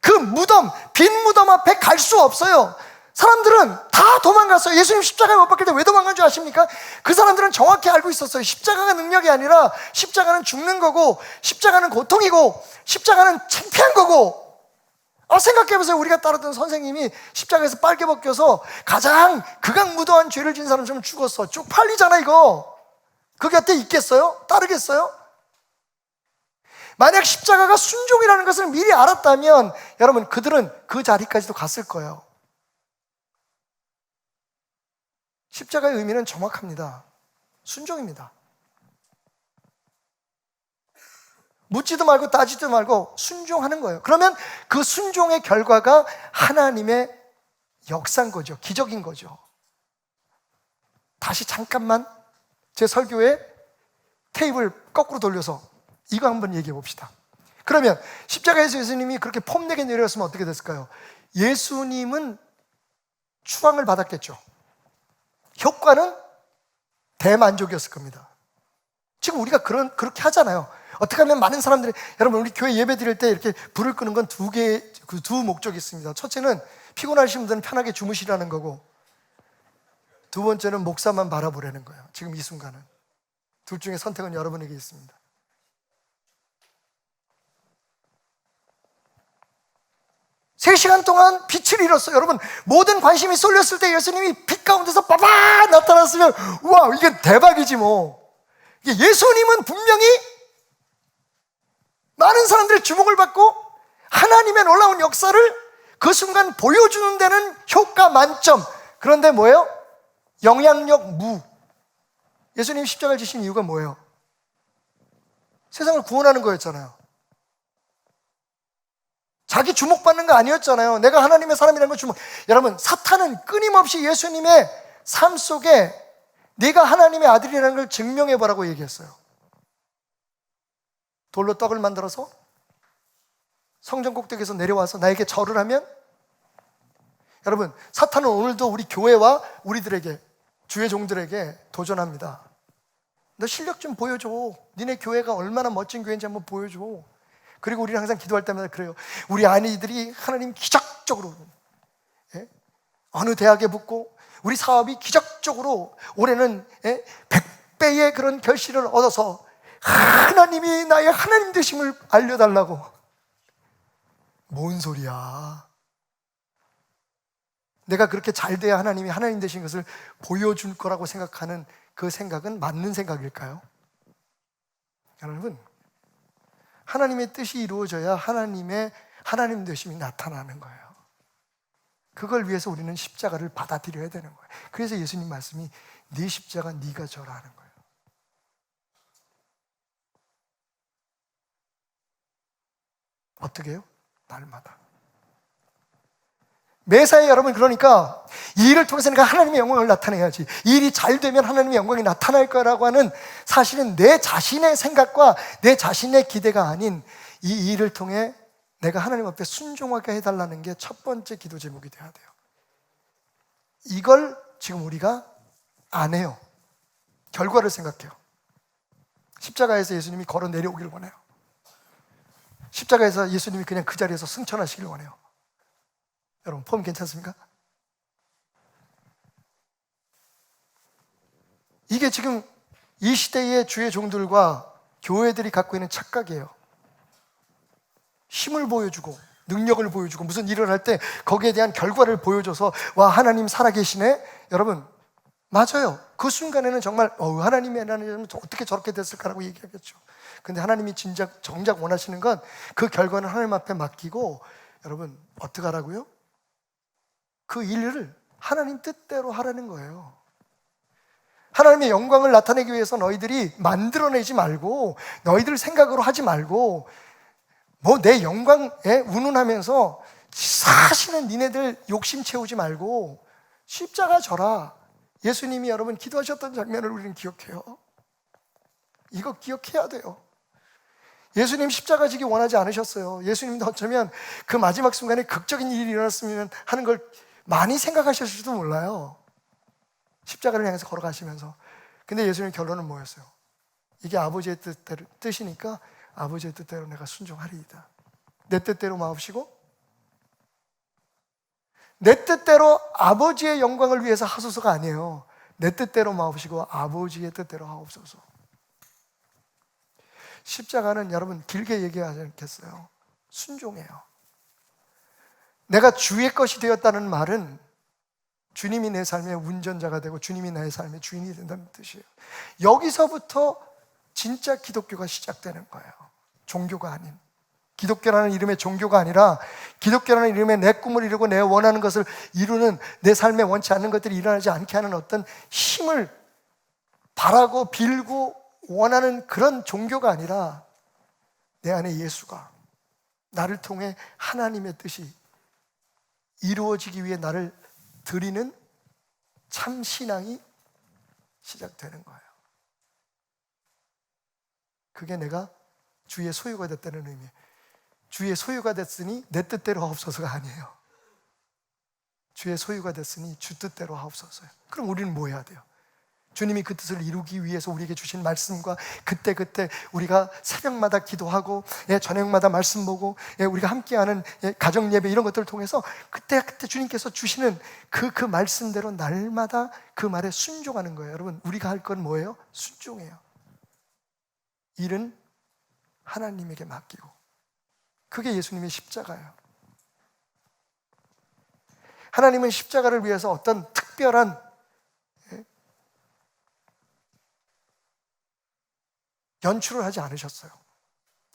그 무덤, 빈 무덤 앞에 갈 수 없어요. 사람들은 다 도망갔어요. 예수님 십자가에 못 박힐 때 왜 도망간 줄 아십니까? 그 사람들은 정확히 알고 있었어요. 십자가가 능력이 아니라 십자가는 죽는 거고, 십자가는 고통이고, 십자가는 창피한 거고. 생각해보세요. 우리가 따르던 선생님이 십자가에서 빨개 벗겨서 가장 극악무도한 죄를 지은 사람처럼 죽었어. 쪽팔리잖아 이거. 그 곁에 있겠어요? 따르겠어요? 만약 십자가가 순종이라는 것을 미리 알았다면 여러분, 그들은 그 자리까지도 갔을 거예요. 십자가의 의미는 정확합니다. 순종입니다. 묻지도 말고 따지도 말고 순종하는 거예요. 그러면 그 순종의 결과가 하나님의 역사인 거죠. 기적인 거죠. 다시 잠깐만 제 설교에 테이블 거꾸로 돌려서 이거 한번 얘기해 봅시다. 그러면 십자가에서 예수님이 그렇게 폼내게 내려왔으면 어떻게 됐을까요? 예수님은 추앙을 받았겠죠. 효과는 대만족이었을 겁니다. 지금 우리가 그렇게 하잖아요. 어떻게 하면 많은 사람들이, 여러분, 우리 교회 예배 드릴 때 이렇게 불을 끄는 건 두 목적이 있습니다. 첫째는 피곤하신 분들은 편하게 주무시라는 거고, 두 번째는 목사만 바라보라는 거예요. 지금 이 순간은. 둘 중에 선택은 여러분에게 있습니다. 세 시간 동안 빛을 잃었어요. 여러분, 모든 관심이 쏠렸을 때 예수님이 빛 가운데서 빠바 나타났으면, 우와, 이게 대박이지 뭐. 예수님은 분명히 많은 사람들의 주목을 받고 하나님의 놀라운 역사를 그 순간 보여주는 데는 효과 만점. 그런데 뭐예요? 영향력 무. 예수님이 십자가를 지신 이유가 뭐예요? 세상을 구원하는 거였잖아요. 자기 주목받는 거 아니었잖아요. 내가 하나님의 사람이라는 걸 주목. 여러분, 사탄은 끊임없이 예수님의 삶 속에 네가 하나님의 아들이라는 걸 증명해보라고 얘기했어요. 돌로 떡을 만들어서 성전 꼭대기에서 내려와서 나에게 절을 하면, 여러분, 사탄은 오늘도 우리 교회와 우리들에게, 주의 종들에게 도전합니다. 너 실력 좀 보여줘. 니네 교회가 얼마나 멋진 교회인지 한번 보여줘. 그리고 우리는 항상 기도할 때마다 그래요. 우리 아이들이 하나님 기적적으로, 예? 어느 대학에 붙고 우리 사업이 기적적으로 올해는 100배의 그런 결실을 얻어서 하나님이 나의 하나님 되심을 알려달라고. 뭔 소리야. 내가 그렇게 잘 돼야 하나님이 하나님 되신 것을 보여줄 거라고 생각하는 그 생각은 맞는 생각일까요? 여러분, 하나님의 뜻이 이루어져야 하나님의 하나님 되심이 나타나는 거예요. 그걸 위해서 우리는 십자가를 받아들여야 되는 거예요. 그래서 예수님 말씀이 네 십자가 네가 져라 하는 거예요. 어떻게 해요? 날마다. 매사에 여러분, 그러니까 이 일을 통해서 내가 하나님의 영광을 나타내야지, 이 일이 잘 되면 하나님의 영광이 나타날 거라고 하는, 사실은 내 자신의 생각과 내 자신의 기대가 아닌 이 일을 통해 내가 하나님 앞에 순종하게 해달라는 게 첫 번째 기도 제목이 돼야 돼요. 이걸 지금 우리가 안 해요. 결과를 생각해요. 십자가에서 예수님이 걸어 내려오길 원해요. 십자가에서 예수님이 그냥 그 자리에서 승천하시길 원해요. 여러분, 폼 괜찮습니까? 이게 지금 이 시대의 주의 종들과 교회들이 갖고 있는 착각이에요. 힘을 보여주고 능력을 보여주고 무슨 일을 할 때 거기에 대한 결과를 보여줘서 와, 하나님 살아계시네. 여러분, 맞아요. 그 순간에는 정말 하나님이 어떻게 저렇게 됐을까라고 얘기하겠죠. 근데 하나님이 정작 원하시는 건 그 결과는 하나님 앞에 맡기고, 여러분, 어떻게 하라고요? 그 일을 하나님 뜻대로 하라는 거예요. 하나님의 영광을 나타내기 위해서 너희들이 만들어내지 말고, 너희들 생각으로 하지 말고, 뭐 내 영광에 운운하면서 사실은 니네들 욕심 채우지 말고 십자가 져라. 예수님이 여러분 기도하셨던 장면을 우리는 기억해요. 이거 기억해야 돼요. 예수님 십자가 지기 원하지 않으셨어요. 예수님도 어쩌면 그 마지막 순간에 극적인 일이 일어났으면 하는 걸 많이 생각하셨을지도 몰라요. 십자가를 향해서 걸어가시면서. 근데 예수님의 결론은 뭐였어요? 이게 아버지의 뜻이니까 아버지의 뜻대로 내가 순종하리이다. 내 뜻대로 마옵시고 내 뜻대로 아버지의 영광을 위해서 하소서가 아니에요. 내 뜻대로 마옵시고 아버지의 뜻대로 하옵소서. 십자가는 여러분 길게 얘기하지 않겠어요? 순종해요. 내가 주의 것이 되었다는 말은 주님이 내 삶의 운전자가 되고 주님이 나의 삶의 주인이 된다는 뜻이에요. 여기서부터 진짜 기독교가 시작되는 거예요. 종교가 아닌, 기독교라는 이름의 종교가 아니라 기독교라는 이름의 내 꿈을 이루고 내 원하는 것을 이루는, 내 삶에 원치 않는 것들이 일어나지 않게 하는 어떤 힘을 바라고 빌고 원하는 그런 종교가 아니라 내 안에 예수가 나를 통해 하나님의 뜻이 이루어지기 위해 나를 드리는 참 신앙이 시작되는 거예요. 그게 내가 주의 소유가 됐다는 의미예요. 주의 소유가 됐으니 내 뜻대로 하옵소서가 아니에요. 주의 소유가 됐으니 주 뜻대로 하옵소서요. 그럼 우리는 뭐 해야 돼요? 주님이 그 뜻을 이루기 위해서 우리에게 주신 말씀과 그때그때 우리가 새벽마다 기도하고 저녁마다 말씀 보고 우리가 함께하는 가정 예배 이런 것들을 통해서 그때그때 주님께서 주시는 그 말씀대로 날마다 그 말에 순종하는 거예요. 여러분, 우리가 할 건 뭐예요? 순종해요. 일은 하나님에게 맡기고, 그게 예수님의 십자가예요. 하나님은 십자가를 위해서 어떤 특별한 연출을 하지 않으셨어요.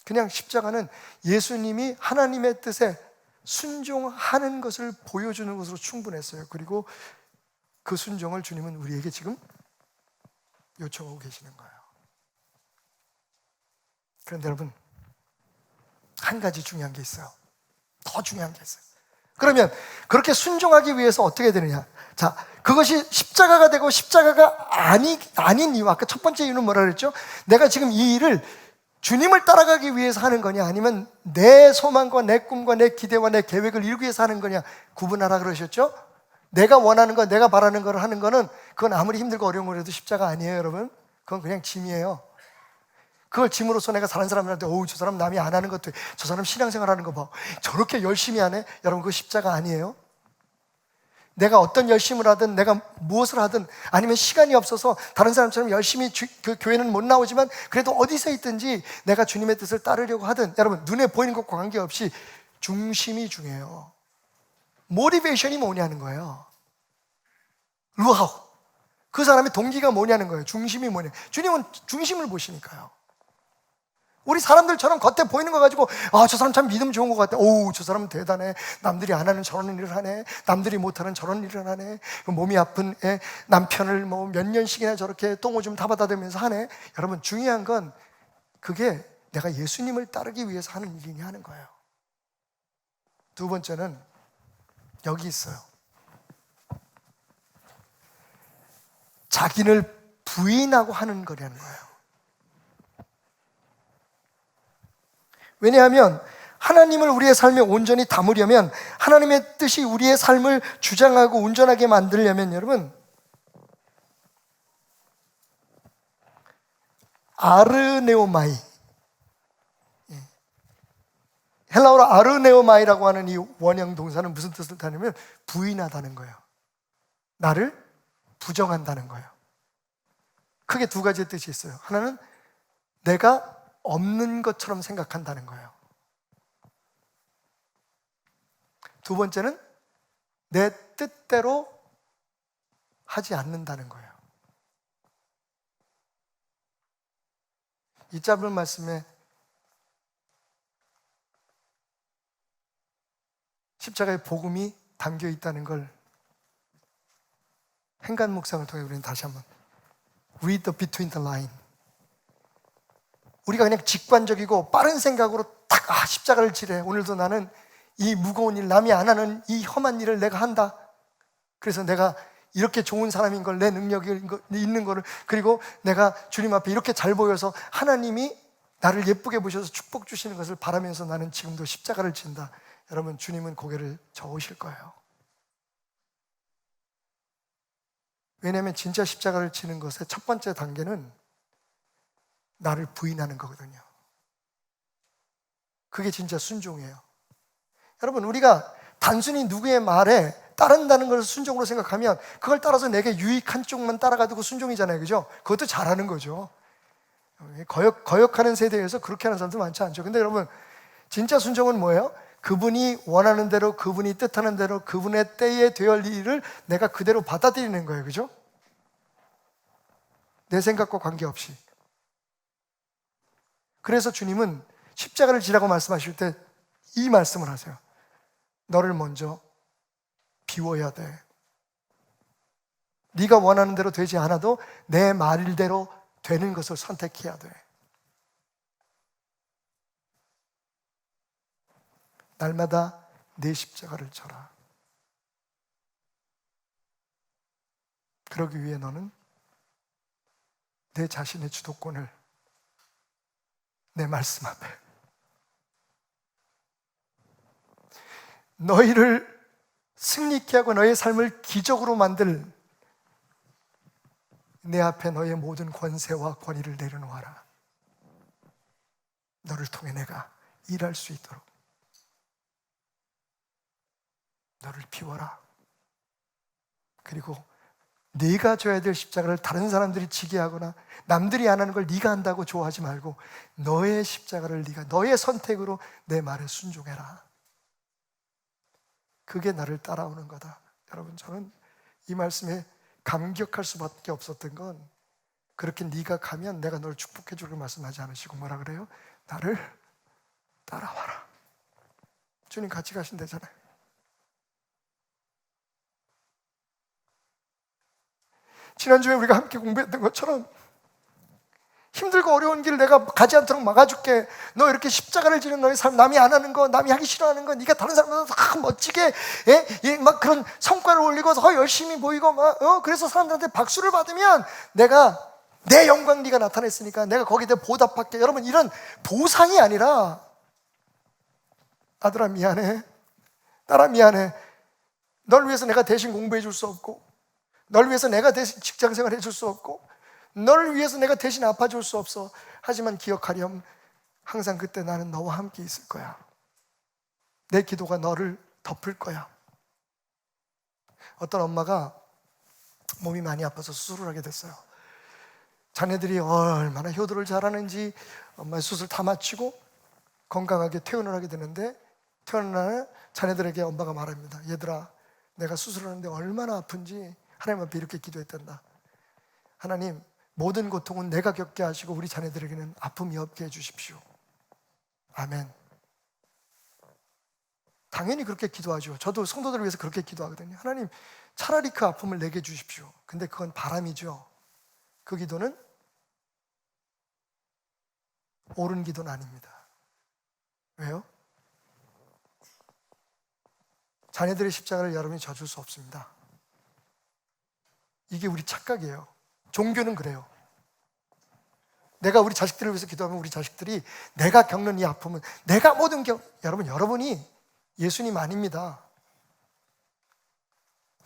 그냥 십자가는 예수님이 하나님의 뜻에 순종하는 것을 보여주는 것으로 충분했어요. 그리고 그 순종을 주님은 우리에게 지금 요청하고 계시는 거예요. 그런데 여러분, 한 가지 중요한 게 있어요. 더 중요한 게 있어요. 그러면 그렇게 순종하기 위해서 어떻게 되느냐? 자, 그것이 십자가가 되고 십자가가 아닌 이유, 아까 첫 번째 이유는 뭐라 그랬죠? 내가 지금 이 일을 주님을 따라가기 위해서 하는 거냐, 아니면 내 소망과 내 꿈과 내 기대와 내 계획을 이루기 위해서 하는 거냐, 구분하라 그러셨죠? 내가 원하는 거, 내가 바라는 걸 하는 거는 그건 아무리 힘들고 어려운 거라도 십자가 아니에요, 여러분. 그건 그냥 짐이에요. 그걸 짐으로써 내가 다른 사람들한테 저 사람 남이 안 하는 것도, 저 사람 신앙생활 하는 거 봐, 저렇게 열심히 하네. 여러분, 그거 십자가 아니에요. 내가 어떤 열심을 하든, 내가 무엇을 하든, 아니면 시간이 없어서 다른 사람처럼 열심히 그 교회는 못 나오지만 그래도 어디서 있든지 내가 주님의 뜻을 따르려고 하든, 여러분, 눈에 보이는 것과 관계없이 중심이 중요해요. 모티베이션이 뭐냐는 거예요. 루하우, 그 사람의 동기가 뭐냐는 거예요. 중심이 뭐냐. 주님은 중심을 보시니까요. 우리 사람들처럼 겉에 보이는 거 가지고 저 사람 참 믿음 좋은 것 같아. 저 사람은 대단해. 남들이 안 하는 저런 일을 하네. 남들이 못하는 저런 일을 하네. 몸이 아픈 남편을 뭐 몇 년씩이나 저렇게 똥오줌 다 받아대면서 하네. 여러분, 중요한 건 그게 내가 예수님을 따르기 위해서 하는 일이냐 하는 거예요. 두 번째는 여기 있어요. 자기를 부인하고 하는 거라는 거예요. 왜냐하면 하나님을 우리의 삶에 온전히 담으려면, 하나님의 뜻이 우리의 삶을 주장하고 온전하게 만들려면, 여러분, 아르네오마이, 헬라어로 아르네오마이라고 하는 이 원형 동사는 무슨 뜻을 하냐면 부인하다는 거예요. 나를 부정한다는 거예요. 크게 두 가지의 뜻이 있어요. 하나는 내가 없는 것처럼 생각한다는 거예요. 두 번째는 내 뜻대로 하지 않는다는 거예요. 이 짧은 말씀에 십자가의 복음이 담겨 있다는 걸 행간 묵상을 통해 우리는 다시 한번 read the between the line. 우리가 그냥 직관적이고 빠른 생각으로 딱 십자가를 지래. 오늘도 나는 이 무거운 일, 남이 안 하는 이 험한 일을 내가 한다. 그래서 내가 이렇게 좋은 사람인 걸, 내 능력이 있는 거를, 그리고 내가 주님 앞에 이렇게 잘 보여서 하나님이 나를 예쁘게 보셔서 축복 주시는 것을 바라면서 나는 지금도 십자가를 진다. 여러분, 주님은 고개를 저으실 거예요. 왜냐하면 진짜 십자가를 지는 것의 첫 번째 단계는 나를 부인하는 거거든요. 그게 진짜 순종이에요. 여러분, 우리가 단순히 누구의 말에 따른다는 것을 순종으로 생각하면 그걸 따라서 내게 유익한 쪽만 따라가지고 순종이잖아요. 그죠? 그것도 잘하는 거죠. 거역하는 세대에서 그렇게 하는 사람도 많지 않죠. 근데 여러분, 진짜 순종은 뭐예요? 그분이 원하는 대로, 그분이 뜻하는 대로, 그분의 때에 되어야 할 일을 내가 그대로 받아들이는 거예요. 그죠? 내 생각과 관계없이. 그래서 주님은 십자가를 지라고 말씀하실 때 이 말씀을 하세요. 너를 먼저 비워야 돼. 네가 원하는 대로 되지 않아도 내 말대로 되는 것을 선택해야 돼. 날마다 내 십자가를 져라. 그러기 위해 너는 내 자신의 주도권을 내 말씀 앞에, 너희를 승리케 하고 너의 삶을 기적으로 만들 내 앞에 너의 모든 권세와 권위를 내려놓아라. 너를 통해 내가 일할 수 있도록 너를 비워라. 그리고 네가 져야 될 십자가를 다른 사람들이 지게 하거나 남들이 안 하는 걸 네가 한다고 좋아하지 말고 너의 십자가를 네가 너의 선택으로 내 말에 순종해라. 그게 나를 따라오는 거다. 여러분, 저는 이 말씀에 감격할 수밖에 없었던 건, 그렇게 네가 가면 내가 널 축복해 주길 말씀하지 않으시고 뭐라 그래요? 나를 따라와라. 주님 같이 가신다잖아요. 지난주에 우리가 함께 공부했던 것처럼 힘들고 어려운 길 내가 가지 않도록 막아줄게. 너 이렇게 십자가를 지는 너의 삶, 남이 안 하는 거, 남이 하기 싫어하는 거, 네가 다른 사람보다 다 멋지게 막 그런 성과를 올리고 더 열심히 보이고 그래서 사람들한테 박수를 받으면 내가 내 영광 네가 나타냈으니까 내가 거기에 대해 보답할게. 여러분, 이런 보상이 아니라 아들아 미안해, 딸아 미안해, 널 위해서 내가 대신 공부해 줄 수 없고, 널 위해서 내가 대신 직장생활 해줄 수 없고, 너를 위해서 내가 대신 아파줄 수 없어. 하지만 기억하렴, 항상 그때 나는 너와 함께 있을 거야. 내 기도가 너를 덮을 거야. 어떤 엄마가 몸이 많이 아파서 수술을 하게 됐어요. 자녀들이 얼마나 효도를 잘하는지 엄마의 수술 다 마치고 건강하게 퇴원을 하게 되는데, 퇴원하는 날 자녀들에게 엄마가 말합니다. 얘들아, 내가 수술하는데 얼마나 아픈지 하나님 앞에 이렇게 기도했단다. 하나님, 모든 고통은 내가 겪게 하시고 우리 자녀들에게는 아픔이 없게 해주십시오. 아멘. 당연히 그렇게 기도하죠. 저도 성도들을 위해서 그렇게 기도하거든요. 하나님, 차라리 그 아픔을 내게 주십시오. 근데 그건 바람이죠. 그 기도는 옳은 기도는 아닙니다. 왜요? 자녀들의 십자가를 여러분이 져줄 수 없습니다. 이게 우리 착각이에요. 종교는 그래요. 내가 우리 자식들을 위해서 기도하면 우리 자식들이 내가 겪는 이 아픔은 내가 모든 여러분이 예수님 아닙니다.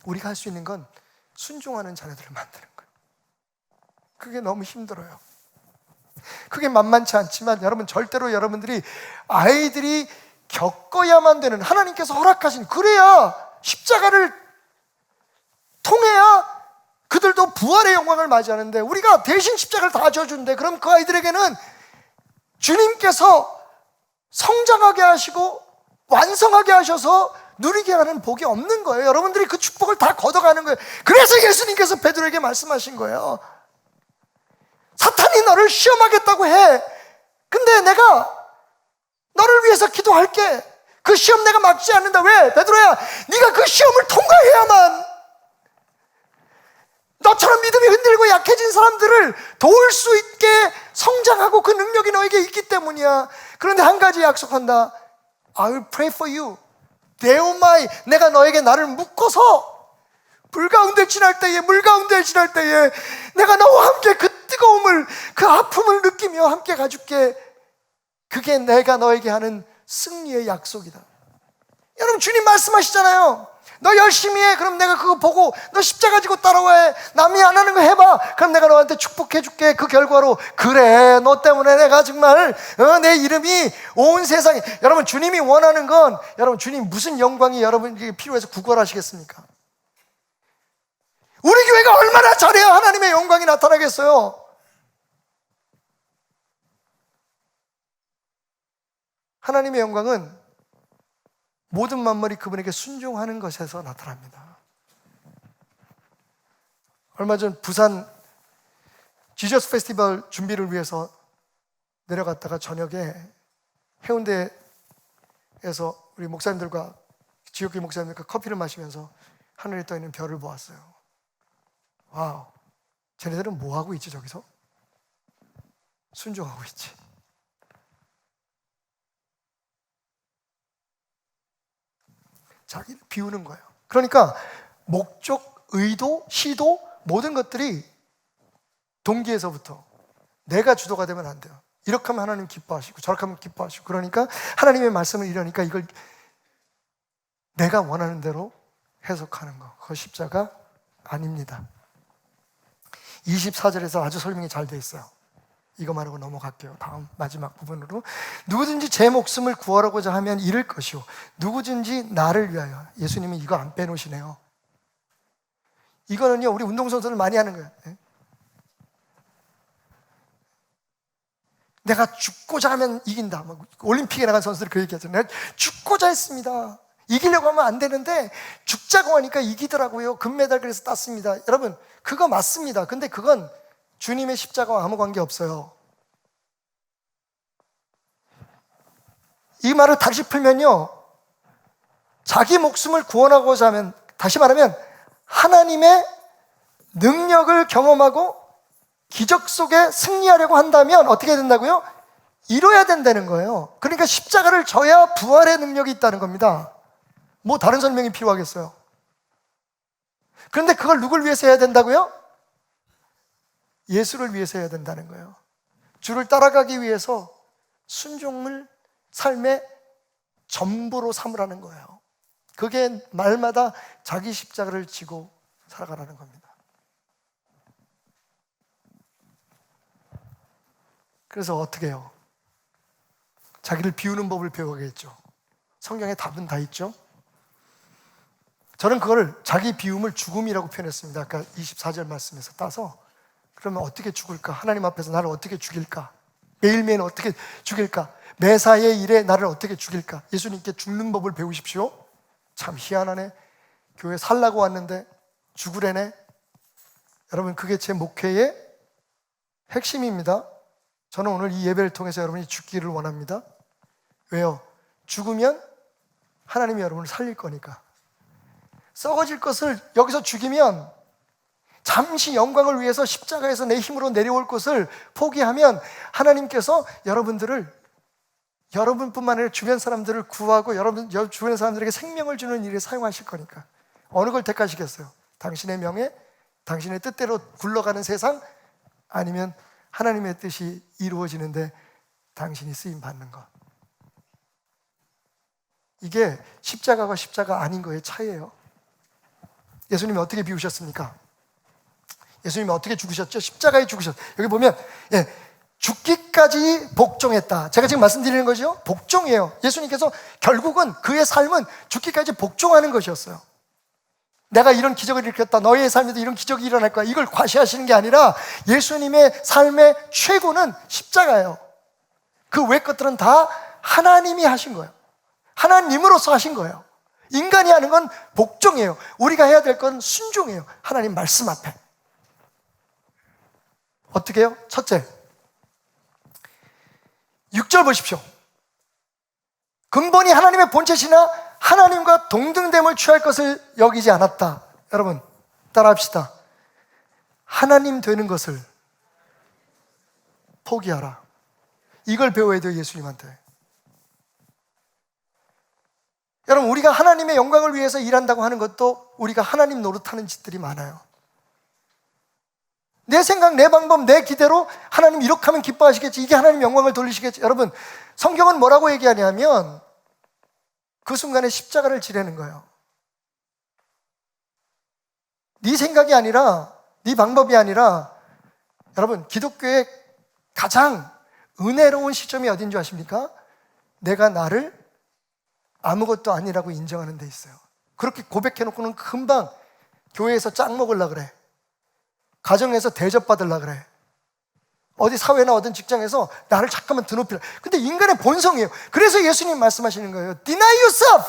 우리가 할 수 있는 건 순종하는 자녀들을 만드는 거예요. 그게 너무 힘들어요. 그게 만만치 않지만 여러분, 절대로 여러분들이 아이들이 겪어야만 되는, 하나님께서 허락하신, 그래야 십자가를 통해야 그들도 부활의 영광을 맞이하는데, 우리가 대신 십자가를 다 져주는데, 그럼 그 아이들에게는 주님께서 성장하게 하시고 완성하게 하셔서 누리게 하는 복이 없는 거예요. 여러분들이 그 축복을 다 걷어가는 거예요. 그래서 예수님께서 베드로에게 말씀하신 거예요. 사탄이 너를 시험하겠다고 해. 근데 내가 너를 위해서 기도할게. 그 시험 내가 막지 않는다. 왜? 베드로야, 네가 그 시험을 통과해야만 너처럼 믿음이 흔들리고 약해진 사람들을 도울 수 있게 성장하고 그 능력이 너에게 있기 때문이야. 그런데 한 가지 약속한다. I will pray for you. 데오마이, 내가 너에게 나를 묶어서 물 가운데 지날 때에 내가 너와 함께 그 뜨거움을, 그 아픔을 느끼며 함께 가줄게. 그게 내가 너에게 하는 승리의 약속이다. 여러분, 주님 말씀하시잖아요. 너 열심히 해. 그럼 내가 그거 보고 너 십자가 지고 따라와. 남이 안 하는 거 해봐. 그럼 내가 너한테 축복해 줄게. 그 결과로, 그래, 너 때문에 내가 정말 내 이름이 온 세상에. 여러분, 주님이 원하는 건, 여러분, 주님 무슨 영광이 여러분에게 필요해서 구걸하시겠습니까? 우리 교회가 얼마나 잘해야 하나님의 영광이 나타나겠어요? 하나님의 영광은 모든 만물이 그분에게 순종하는 것에서 나타납니다. 얼마 전 부산 지저스 페스티벌 준비를 위해서 내려갔다가 저녁에 해운대에서 우리 목사님들과, 지역교회 목사님들과 커피를 마시면서 하늘에 떠있는 별을 보았어요. 와우, 쟤네들은 뭐 하고 있지? 저기서 순종하고 있지. 자기를 비우는 거예요. 그러니까 목적, 의도, 시도, 모든 것들이 동기에서부터 내가 주도가 되면 안 돼요. 이렇게 하면 하나님 기뻐하시고 저렇게 하면 기뻐하시고. 그러니까 하나님의 말씀을 이러니까 이걸 내가 원하는 대로 해석하는 거, 그거 십자가 아닙니다. 24절에서 아주 설명이 잘 돼 있어요. 이거 말하고 넘어갈게요. 다음 마지막 부분으로. 누구든지 제 목숨을 구하려고자 하면 잃을 것이요, 누구든지 나를 위하여. 예수님이 이거 안 빼놓으시네요. 이거는요, 우리 운동선수들 많이 하는 거예요. 내가 죽고자 하면 이긴다. 올림픽에 나간 선수들이 그 얘기하잖아요. 내가 죽고자 했습니다. 이기려고 하면 안 되는데 죽자고 하니까 이기더라고요. 금메달 그래서 땄습니다. 여러분, 그거 맞습니다. 근데 그건 주님의 십자가와 아무 관계 없어요. 이 말을 다시 풀면요, 자기 목숨을 구원하고자 하면, 다시 말하면 하나님의 능력을 경험하고 기적 속에 승리하려고 한다면 어떻게 된다고요? 이뤄야 된다는 거예요. 그러니까 십자가를 져야 부활의 능력이 있다는 겁니다. 뭐 다른 설명이 필요하겠어요? 그런데 그걸 누굴 위해서 해야 된다고요? 예수를 위해서 해야 된다는 거예요. 주를 따라가기 위해서 순종을 삶의 전부로 삼으라는 거예요. 그게 말마다 자기 십자가를 지고 살아가라는 겁니다. 그래서 어떻게 해요? 자기를 비우는 법을 배워야겠죠. 성경에 답은 다 있죠. 저는 그걸 자기 비움을 죽음이라고 표현했습니다. 아까 24절 말씀에서 따서. 그러면 어떻게 죽을까? 하나님 앞에서 나를 어떻게 죽일까? 매일매일 어떻게 죽일까? 매사의 일에 나를 어떻게 죽일까? 예수님께 죽는 법을 배우십시오. 참 희한하네. 교회 살라고 왔는데 죽으래네. 여러분, 그게 제 목회의 핵심입니다. 저는 오늘 이 예배를 통해서 여러분이 죽기를 원합니다. 왜요? 죽으면 하나님이 여러분을 살릴 거니까. 썩어질 것을 여기서 죽이면, 잠시 영광을 위해서 십자가에서 내 힘으로 내려올 것을 포기하면 하나님께서 여러분뿐만 아니라 주변 사람들을 구하고 여러분 주변 사람들에게 생명을 주는 일에 사용하실 거니까. 어느 걸 택하시겠어요? 당신의 명예, 당신의 뜻대로 굴러가는 세상, 아니면 하나님의 뜻이 이루어지는데 당신이 쓰임 받는 것. 이게 십자가와 십자가 아닌 거의 차이예요. 예수님이 어떻게 비우셨습니까? 예수님이 어떻게 죽으셨죠? 십자가에 죽으셨어요. 여기 보면 죽기까지 복종했다. 제가 지금 말씀드리는 거죠? 복종이에요. 예수님께서 결국은 그의 삶은 죽기까지 복종하는 것이었어요. 내가 이런 기적을 일으켰다, 너희의 삶에도 이런 기적이 일어날 거야, 이걸 과시하시는 게 아니라 예수님의 삶의 최고는 십자가예요. 그 외 것들은 다 하나님이 하신 거예요. 하나님으로서 하신 거예요. 인간이 하는 건 복종이에요. 우리가 해야 될 건 순종이에요. 하나님 말씀 앞에. 어떻게 해요? 첫째, 6절 보십시오. 근본이 하나님의 본체시나 하나님과 동등됨을 취할 것을 여기지 않았다. 여러분, 따라합시다. 하나님 되는 것을 포기하라. 이걸 배워야 돼요, 예수님한테. 여러분, 우리가 하나님의 영광을 위해서 일한다고 하는 것도 우리가 하나님 노릇하는 짓들이 많아요. 내 생각, 내 방법, 내 기대로 하나님 이렇게 하면 기뻐하시겠지, 이게 하나님 영광을 돌리시겠지. 여러분, 성경은 뭐라고 얘기하냐면 그 순간에 십자가를 지라는 거예요. 네 생각이 아니라, 네 방법이 아니라, 여러분, 기독교의 가장 은혜로운 시점이 어딘 줄 아십니까? 내가 나를 아무것도 아니라고 인정하는 데 있어요. 그렇게 고백해놓고는 금방 교회에서 짝 먹으려고 그래. 가정에서 대접받으려고 그래. 어디 사회나 어떤 직장에서 나를 잠깐만 드높이라. 근데 인간의 본성이에요. 그래서 예수님 말씀하시는 거예요. Deny yourself.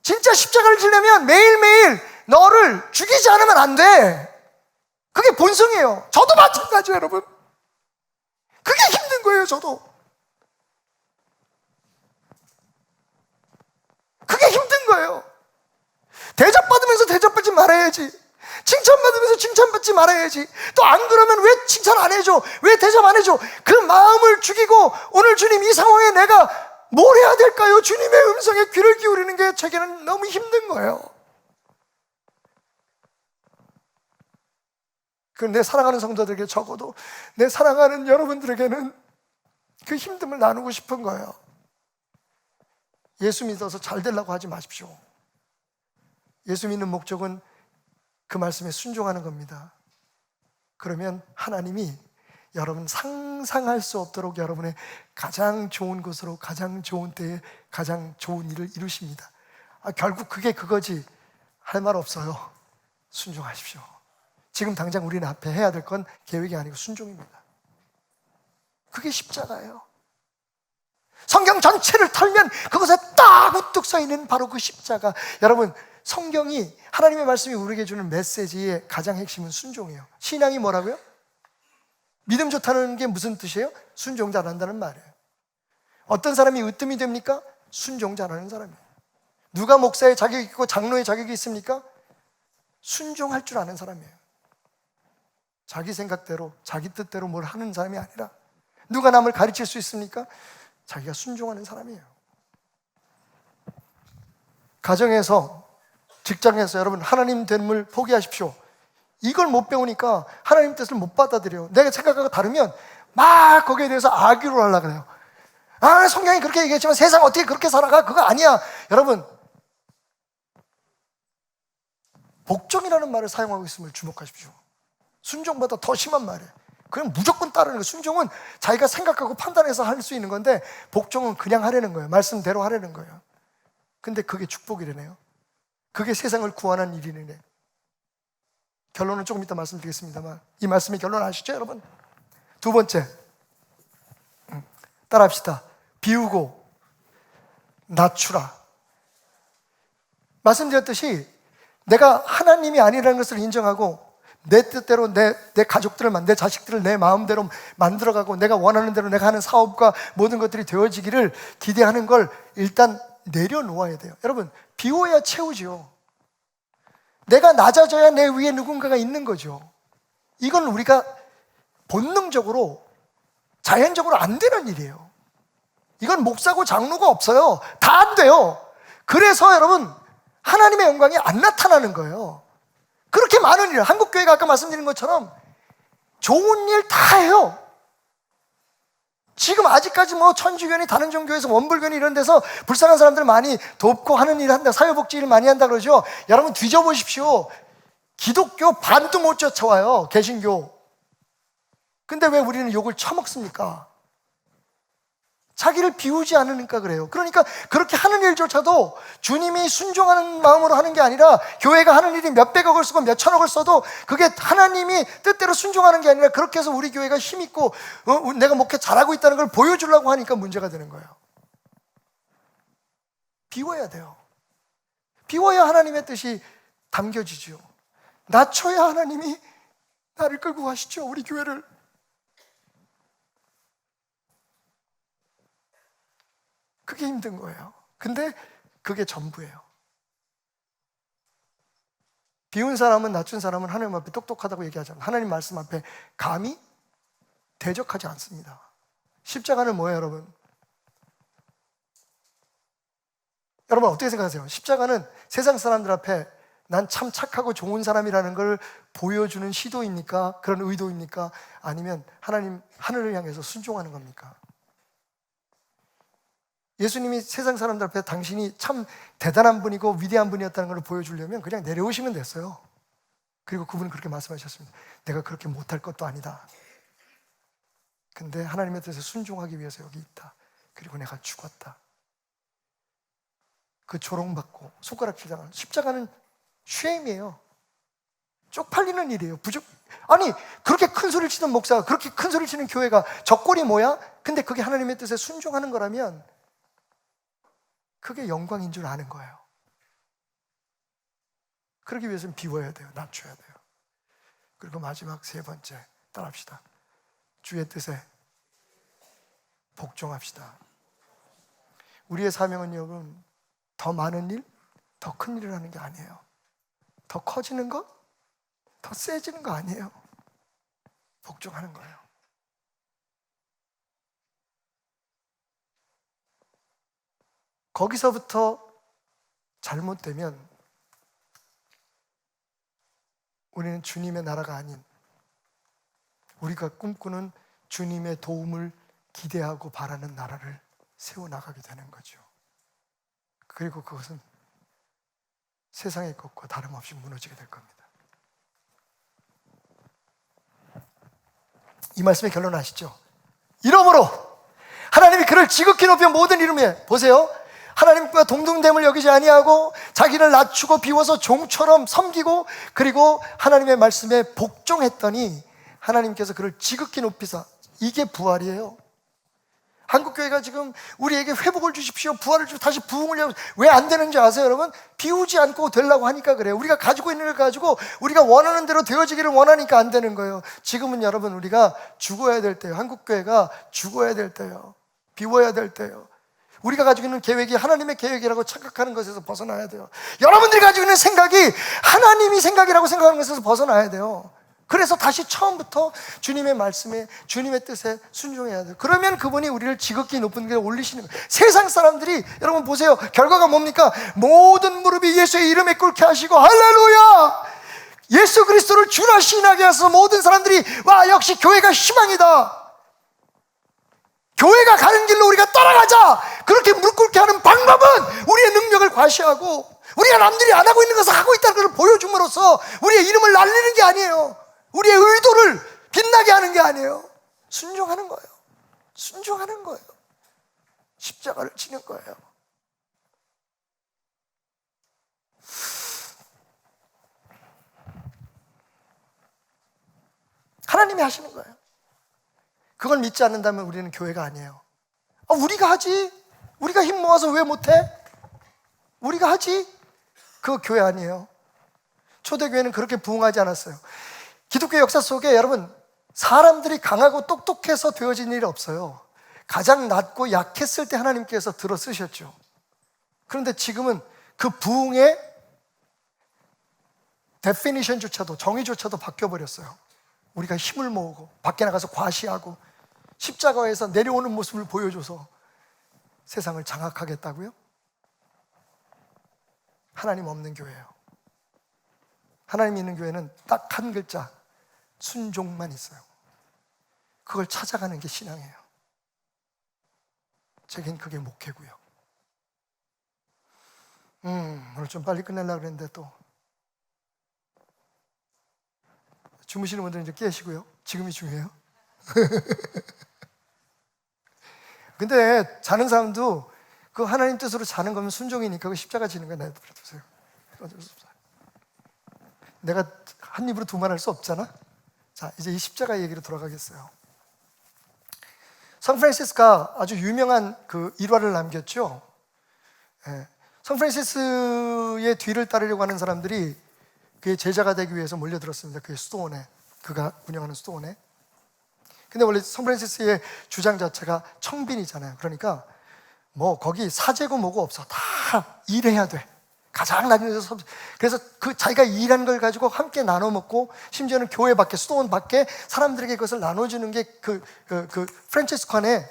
진짜 십자가를 지려면 매일매일 너를 죽이지 않으면 안 돼. 그게 본성이에요. 저도 마찬가지예요, 여러분. 그게 힘든 거예요, 저도. 그게 힘든 거예요. 대접받으면서 대접받지 말아야지. 칭찬받으면서 칭찬받지 말아야지. 또 안 그러면 왜 칭찬 안 해줘? 왜 대접 안 해줘? 그 마음을 죽이고 오늘 주님 이 상황에 내가 뭘 해야 될까요? 주님의 음성에 귀를 기울이는 게 제게는 너무 힘든 거예요. 그런데 사랑하는 성도들에게, 적어도 내 사랑하는 여러분들에게는 그 힘듦을 나누고 싶은 거예요. 예수 믿어서 잘 되려고 하지 마십시오. 예수 믿는 목적은 그 말씀에 순종하는 겁니다. 그러면 하나님이 여러분 상상할 수 없도록 여러분의 가장 좋은 곳으로, 가장 좋은 때에 가장 좋은 일을 이루십니다. 결국 그게 그거지. 할 말 없어요. 순종하십시오. 지금 당장 우리는 앞에 해야 될 건 계획이 아니고 순종입니다. 그게 십자가예요. 성경 전체를 털면 그것에 딱 우뚝 서 있는 바로 그 십자가. 여러분, 성경이, 하나님의 말씀이 우리에게 주는 메시지의 가장 핵심은 순종이에요. 신앙이 뭐라고요? 믿음 좋다는 게 무슨 뜻이에요? 순종 잘한다는 말이에요. 어떤 사람이 으뜸이 됩니까? 순종 잘하는 사람이에요. 누가 목사의 자격이 있고 장로의 자격이 있습니까? 순종할 줄 아는 사람이에요. 자기 생각대로 자기 뜻대로 뭘 하는 사람이 아니라, 누가 남을 가르칠 수 있습니까? 자기가 순종하는 사람이에요. 가정에서, 직장에서 여러분 하나님 됨을 포기하십시오. 이걸 못 배우니까 하나님 뜻을 못 받아들여요. 내가 생각하고 다르면 막 거기에 대해서 아기로 하려고 그래요. 아, 성경이 그렇게 얘기했지만 세상 어떻게 그렇게 살아가? 그거 아니야. 여러분, 복종이라는 말을 사용하고 있음을 주목하십시오. 순종보다 더 심한 말이에요. 그냥 무조건 따르는 거예요. 순종은 자기가 생각하고 판단해서 할 수 있는 건데, 복종은 그냥 하려는 거예요. 말씀대로 하려는 거예요. 근데 그게 축복이래네요. 그게 세상을 구원한 일이네. 결론은 조금 이따 말씀드리겠습니다만, 이 말씀의 결론 아시죠, 여러분? 두 번째, 따라합시다. 비우고 낮추라. 말씀드렸듯이 내가 하나님이 아니라는 것을 인정하고 내 뜻대로 내 가족들을, 내 자식들을 내 마음대로 만들어가고 내가 원하는 대로 내가 하는 사업과 모든 것들이 되어지기를 기대하는 걸 일단 내려놓아야 돼요. 여러분, 비워야 채우죠. 내가 낮아져야 내 위에 누군가가 있는 거죠. 이건 우리가 본능적으로, 자연적으로 안 되는 일이에요. 이건 목사고 장로가 없어요. 다 안 돼요. 그래서 여러분, 하나님의 영광이 안 나타나는 거예요. 그렇게 많은 일, 한국교회가 아까 말씀드린 것처럼 좋은 일 다 해요. 지금 아직까지 뭐 천주교니 다른 종교에서 원불교니 이런 데서 불쌍한 사람들 많이 돕고 하는 일 한다, 사회복지 일 많이 한다 그러죠. 여러분 뒤져보십시오. 기독교 반도 못 쫓아와요, 개신교. 근데 왜 우리는 욕을 처먹습니까? 자기를 비우지 않으니까 그래요. 그러니까 그렇게 하는 일조차도 주님이 순종하는 마음으로 하는 게 아니라, 교회가 하는 일이 몇백억을 쓰고 몇천억을 써도 그게 하나님이 뜻대로 순종하는 게 아니라, 그렇게 해서 우리 교회가 힘있고 내가 목회 잘하고 있다는 걸 보여주려고 하니까 문제가 되는 거예요. 비워야 돼요. 비워야 하나님의 뜻이 담겨지죠. 낮춰야 하나님이 나를 끌고 가시죠, 우리 교회를. 그게 힘든 거예요. 근데 그게 전부예요. 비운 사람은, 낮춘 사람은 하나님 앞에 똑똑하다고 얘기하잖아요. 하나님 말씀 앞에 감히 대적하지 않습니다. 십자가는 뭐예요, 여러분? 여러분 어떻게 생각하세요? 십자가는 세상 사람들 앞에 난 참 착하고 좋은 사람이라는 걸 보여주는 시도입니까? 그런 의도입니까? 아니면 하나님, 하늘을 향해서 순종하는 겁니까? 예수님이 세상 사람들 앞에 당신이 참 대단한 분이고 위대한 분이었다는 걸 보여주려면 그냥 내려오시면 됐어요. 그리고 그분은 그렇게 말씀하셨습니다. 내가 그렇게 못할 것도 아니다. 근데 하나님의 뜻에 순종하기 위해서 여기 있다. 그리고 내가 죽었다. 그 조롱받고 손가락 치다가, 십자가는 쉐임이에요. 쪽팔리는 일이에요. 아니, 그렇게 큰 소리를 치던 목사가, 그렇게 큰 소리를 치는 교회가 저 꼴이 뭐야? 근데 그게 하나님의 뜻에 순종하는 거라면 그게 영광인 줄 아는 거예요. 그러기 위해서는 비워야 돼요. 낮춰야 돼요. 그리고 마지막 세 번째, 따라합시다. 주의 뜻에 복종합시다. 우리의 사명은 여러분, 더 많은 일, 더 큰 일을 하는 게 아니에요. 더 커지는 것, 더 세지는 거 아니에요. 복종하는 거예요. 거기서부터 잘못되면 우리는 주님의 나라가 아닌, 우리가 꿈꾸는 주님의 도움을 기대하고 바라는 나라를 세워나가게 되는 거죠. 그리고 그것은 세상의 것과 다름없이 무너지게 될 겁니다. 이 말씀의 결론 아시죠? 이러므로 하나님이 그를 지극히 높여 모든 이름에, 보세요, 하나님과 동등됨을 여기지 아니하고 자기를 낮추고 비워서 종처럼 섬기고, 그리고 하나님의 말씀에 복종했더니 하나님께서 그를 지극히 높이사. 이게 부활이에요. 한국교회가 지금 우리에게 회복을 주십시오, 부활을 주십시오, 다시 부흥을, 왜 안 되는지 아세요, 여러분? 비우지 않고 되려고 하니까 그래요. 우리가 가지고 있는 걸 가지고 우리가 원하는 대로 되어지기를 원하니까 안 되는 거예요. 지금은 여러분, 우리가 죽어야 될 때예요. 한국교회가 죽어야 될 때예요. 비워야 될 때예요. 우리가 가지고 있는 계획이 하나님의 계획이라고 착각하는 것에서 벗어나야 돼요. 여러분들이 가지고 있는 생각이 하나님이 생각이라고 생각하는 것에서 벗어나야 돼요. 그래서 다시 처음부터 주님의 말씀에, 주님의 뜻에 순종해야 돼요. 그러면 그분이 우리를 지극히 높은 데 올리시는 거예요. 세상 사람들이, 여러분 보세요, 결과가 뭡니까? 모든 무릎이 예수의 이름에 꿇게 하시고, 할렐루야! 예수 그리스도를 주라 시인하게 해서 모든 사람들이, 와, 역시 교회가 희망이다, 교회가 가는 길로 우리가 따라가자, 그렇게 무릎 꿇게 하는 방법은 우리의 능력을 과시하고 우리가 남들이 안 하고 있는 것을 하고 있다는 것을 보여줌으로써 우리의 이름을 날리는 게 아니에요. 우리의 의도를 빛나게 하는 게 아니에요. 순종하는 거예요. 순종하는 거예요. 십자가를 지는 거예요. 하나님이 하시는 거예요. 그걸 믿지 않는다면 우리는 교회가 아니에요. 우리가 하지, 우리가 힘 모아서 왜 못해? 우리가 하지? 그거 교회 아니에요. 초대교회는 그렇게 부흥하지 않았어요. 기독교 역사 속에 여러분, 사람들이 강하고 똑똑해서 되어진 일이 없어요. 가장 낮고 약했을 때 하나님께서 들어 쓰셨죠. 그런데 지금은 그 부흥의 데피니션조차도, 정의조차도 바뀌어버렸어요. 우리가 힘을 모으고 밖에 나가서 과시하고 십자가에서 내려오는 모습을 보여줘서 세상을 장악하겠다고요? 하나님 없는 교회예요. 하나님 있는 교회는 딱 한 글자, 순종만 있어요. 그걸 찾아가는 게 신앙이에요. 제겐 그게 목회고요. 오늘 좀 빨리 끝내려고 그랬는데 또 주무시는 분들은 이제 깨시고요. 지금이 중요해요. 근데 자는 사람도 그 하나님 뜻으로 자는 거면 순종이니까 그 십자가 지는 거예요. 내버려두세요. 어쩔 수 없어요. 내가 한 입으로 두 말 할 수 없잖아. 자, 이제 이 십자가 얘기로 돌아가겠어요. 성프란시스가 아주 유명한 그 일화를 남겼죠. 성프란시스의 뒤를 따르려고 하는 사람들이 그의 제자가 되기 위해서 몰려들었습니다. 그의 수도원에, 그가 운영하는 수도원에. 근데 원래 성프란시스의 주장 자체가 청빈이잖아요. 그러니까 뭐 거기 사재고 뭐고 없어. 다 일해야 돼. 가장 낮은 데서. 그래서 그 자기가 일한 걸 가지고 함께 나눠 먹고, 심지어는 교회 밖에, 수도원 밖에 사람들에게 그것을 나눠주는 게 그 프란치스칸의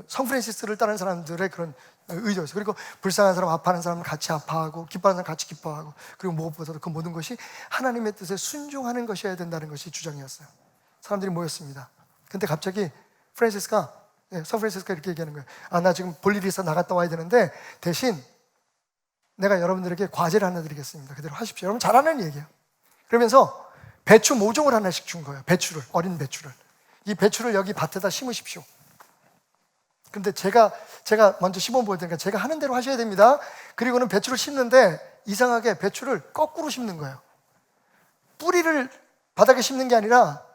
성프란시스를 따르는 사람들의 그런 의도였어요. 그리고 불쌍한 사람, 아파하는 사람은 같이 아파하고, 기뻐하는 사람 같이 기뻐하고, 그리고 무엇보다도 그 모든 것이 하나님의 뜻에 순종하는 것이어야 된다는 것이 주장이었어요. 사람들이 모였습니다. 근데 갑자기 성프란시스가 이렇게 얘기하는 거예요. 나 지금 볼 일이 있어 나갔다 와야 되는데 대신 내가 여러분들에게 과제를 하나 드리겠습니다. 그대로 하십시오. 여러분 잘하는 얘기예요. 그러면서 배추 모종을 하나씩 준 거예요. 배추를, 어린 배추를. 이 배추를 여기 밭에다 심으십시오. 근데 제가 먼저 심어 볼 테니까 제가 하는 대로 하셔야 됩니다. 그리고는 배추를 심는데 이상하게 배추를 거꾸로 심는 거예요. 뿌리를 바닥에 심는 게 아니라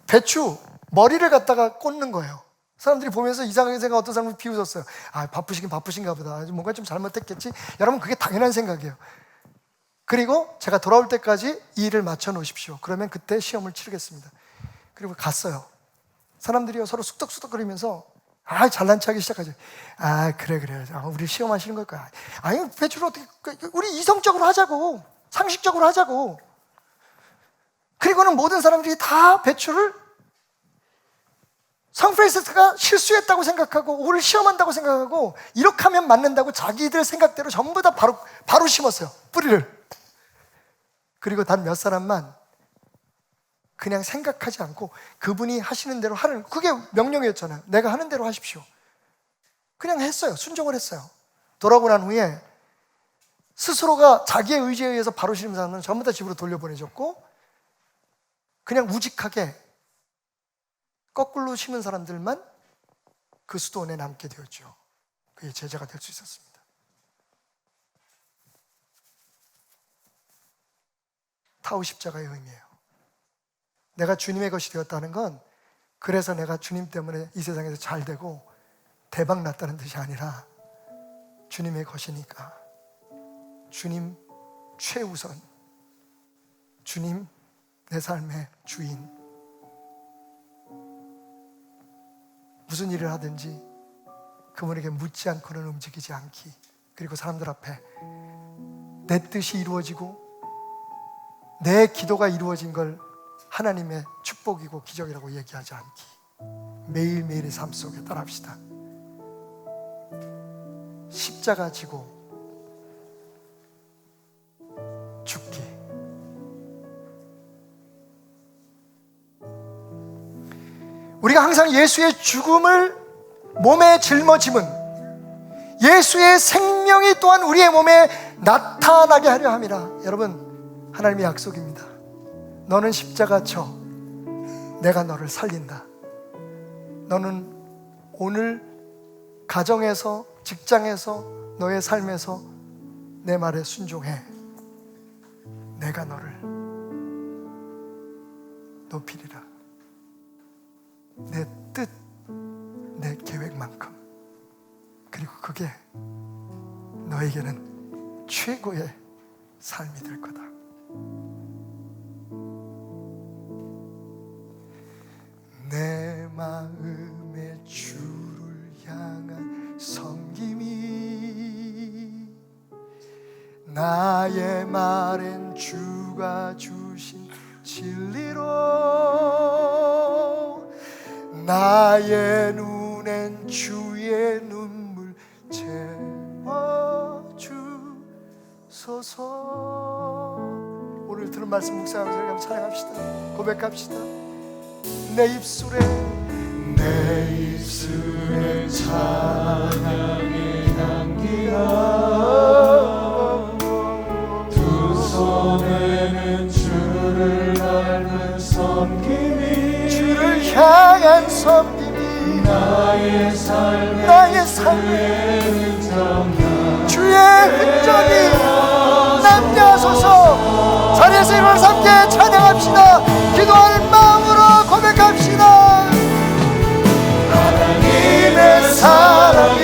배추 머리를 갖다가 꽂는 거예요. 사람들이 보면서 이상하게 생각, 어떤 사람은 비웃었어요. 바쁘신가 보다. 뭔가 좀 잘못했겠지. 여러분, 그게 당연한 생각이에요. 그리고 제가 돌아올 때까지 이 일을 맞춰 놓으십시오. 그러면 그때 시험을 치르겠습니다. 그리고 갔어요. 사람들이요 서로 쑥덕쑥덕거리면서 잘난 척하기 시작하죠. 그래. 우리 시험하시는 걸 거야. 배추를 어떻게, 우리 이성적으로 하자고, 상식적으로 하자고. 그리고는 모든 사람들이 다 배추를 성프란시스가 실수했다고 생각하고, 우리를 시험한다고 생각하고, 이렇게 하면 맞는다고 자기들 생각대로 전부 다 바로 심었어요. 뿌리를. 그리고 단 몇 사람만 그냥 생각하지 않고 그분이 하시는 대로 하는, 그게 명령이었잖아요. 내가 하는 대로 하십시오. 그냥 했어요. 순종을 했어요. 돌아오고 난 후에 스스로가 자기의 의지에 의해서 바로 심은 사람은 전부 다 집으로 돌려보내졌고, 그냥 우직하게 거꾸로 심은 사람들만 그 수도원에 남게 되었죠. 그의 제자가 될 수 있었습니다. 타우 십자가의 의미예요. 내가 주님의 것이 되었다는 건 그래서 내가 주님 때문에 이 세상에서 잘 되고 대박 났다는 뜻이 아니라 주님의 것이니까, 주님 최우선, 주님 내 삶의 주인. 무슨 일을 하든지 그분에게 묻지 않고는 움직이지 않기, 그리고 사람들 앞에 내 뜻이 이루어지고 내 기도가 이루어진 걸 하나님의 축복이고 기적이라고 얘기하지 않기. 매일매일의 삶 속에 따라합시다. 십자가 지고 죽기. 우리가 항상 예수의 죽음을 몸에 짊어짐은 예수의 생명이 또한 우리의 몸에 나타나게 하려 함이라. 여러분, 하나님의 약속입니다. 너는 십자가 져, 내가 너를 살린다. 너는 오늘 가정에서, 직장에서, 너의 삶에서 내 말에 순종해. 내가 너를 높이리라. 내 뜻, 내 계획만큼. 그리고 그게 너에게는 최고의 삶이 될 거다. 내 마음의 주를 향한 섬김이 나의 말엔 주가 주신 진리로 나의 눈엔 주의 눈물 채워주소서. 오늘 들은 말씀 묵상하면서 찬양합시다. 고백합시다. 내 입술에 찬양의 향기가 두 손에는 주를 닮은 섬김이 주를 향한 섬김이 나의 삶에 주의 흔적이 남게 하소서. 자리에서 일어나서 함께 찬양합시다. 기도하는 마음으로 고백합시다. 하나님의 사랑이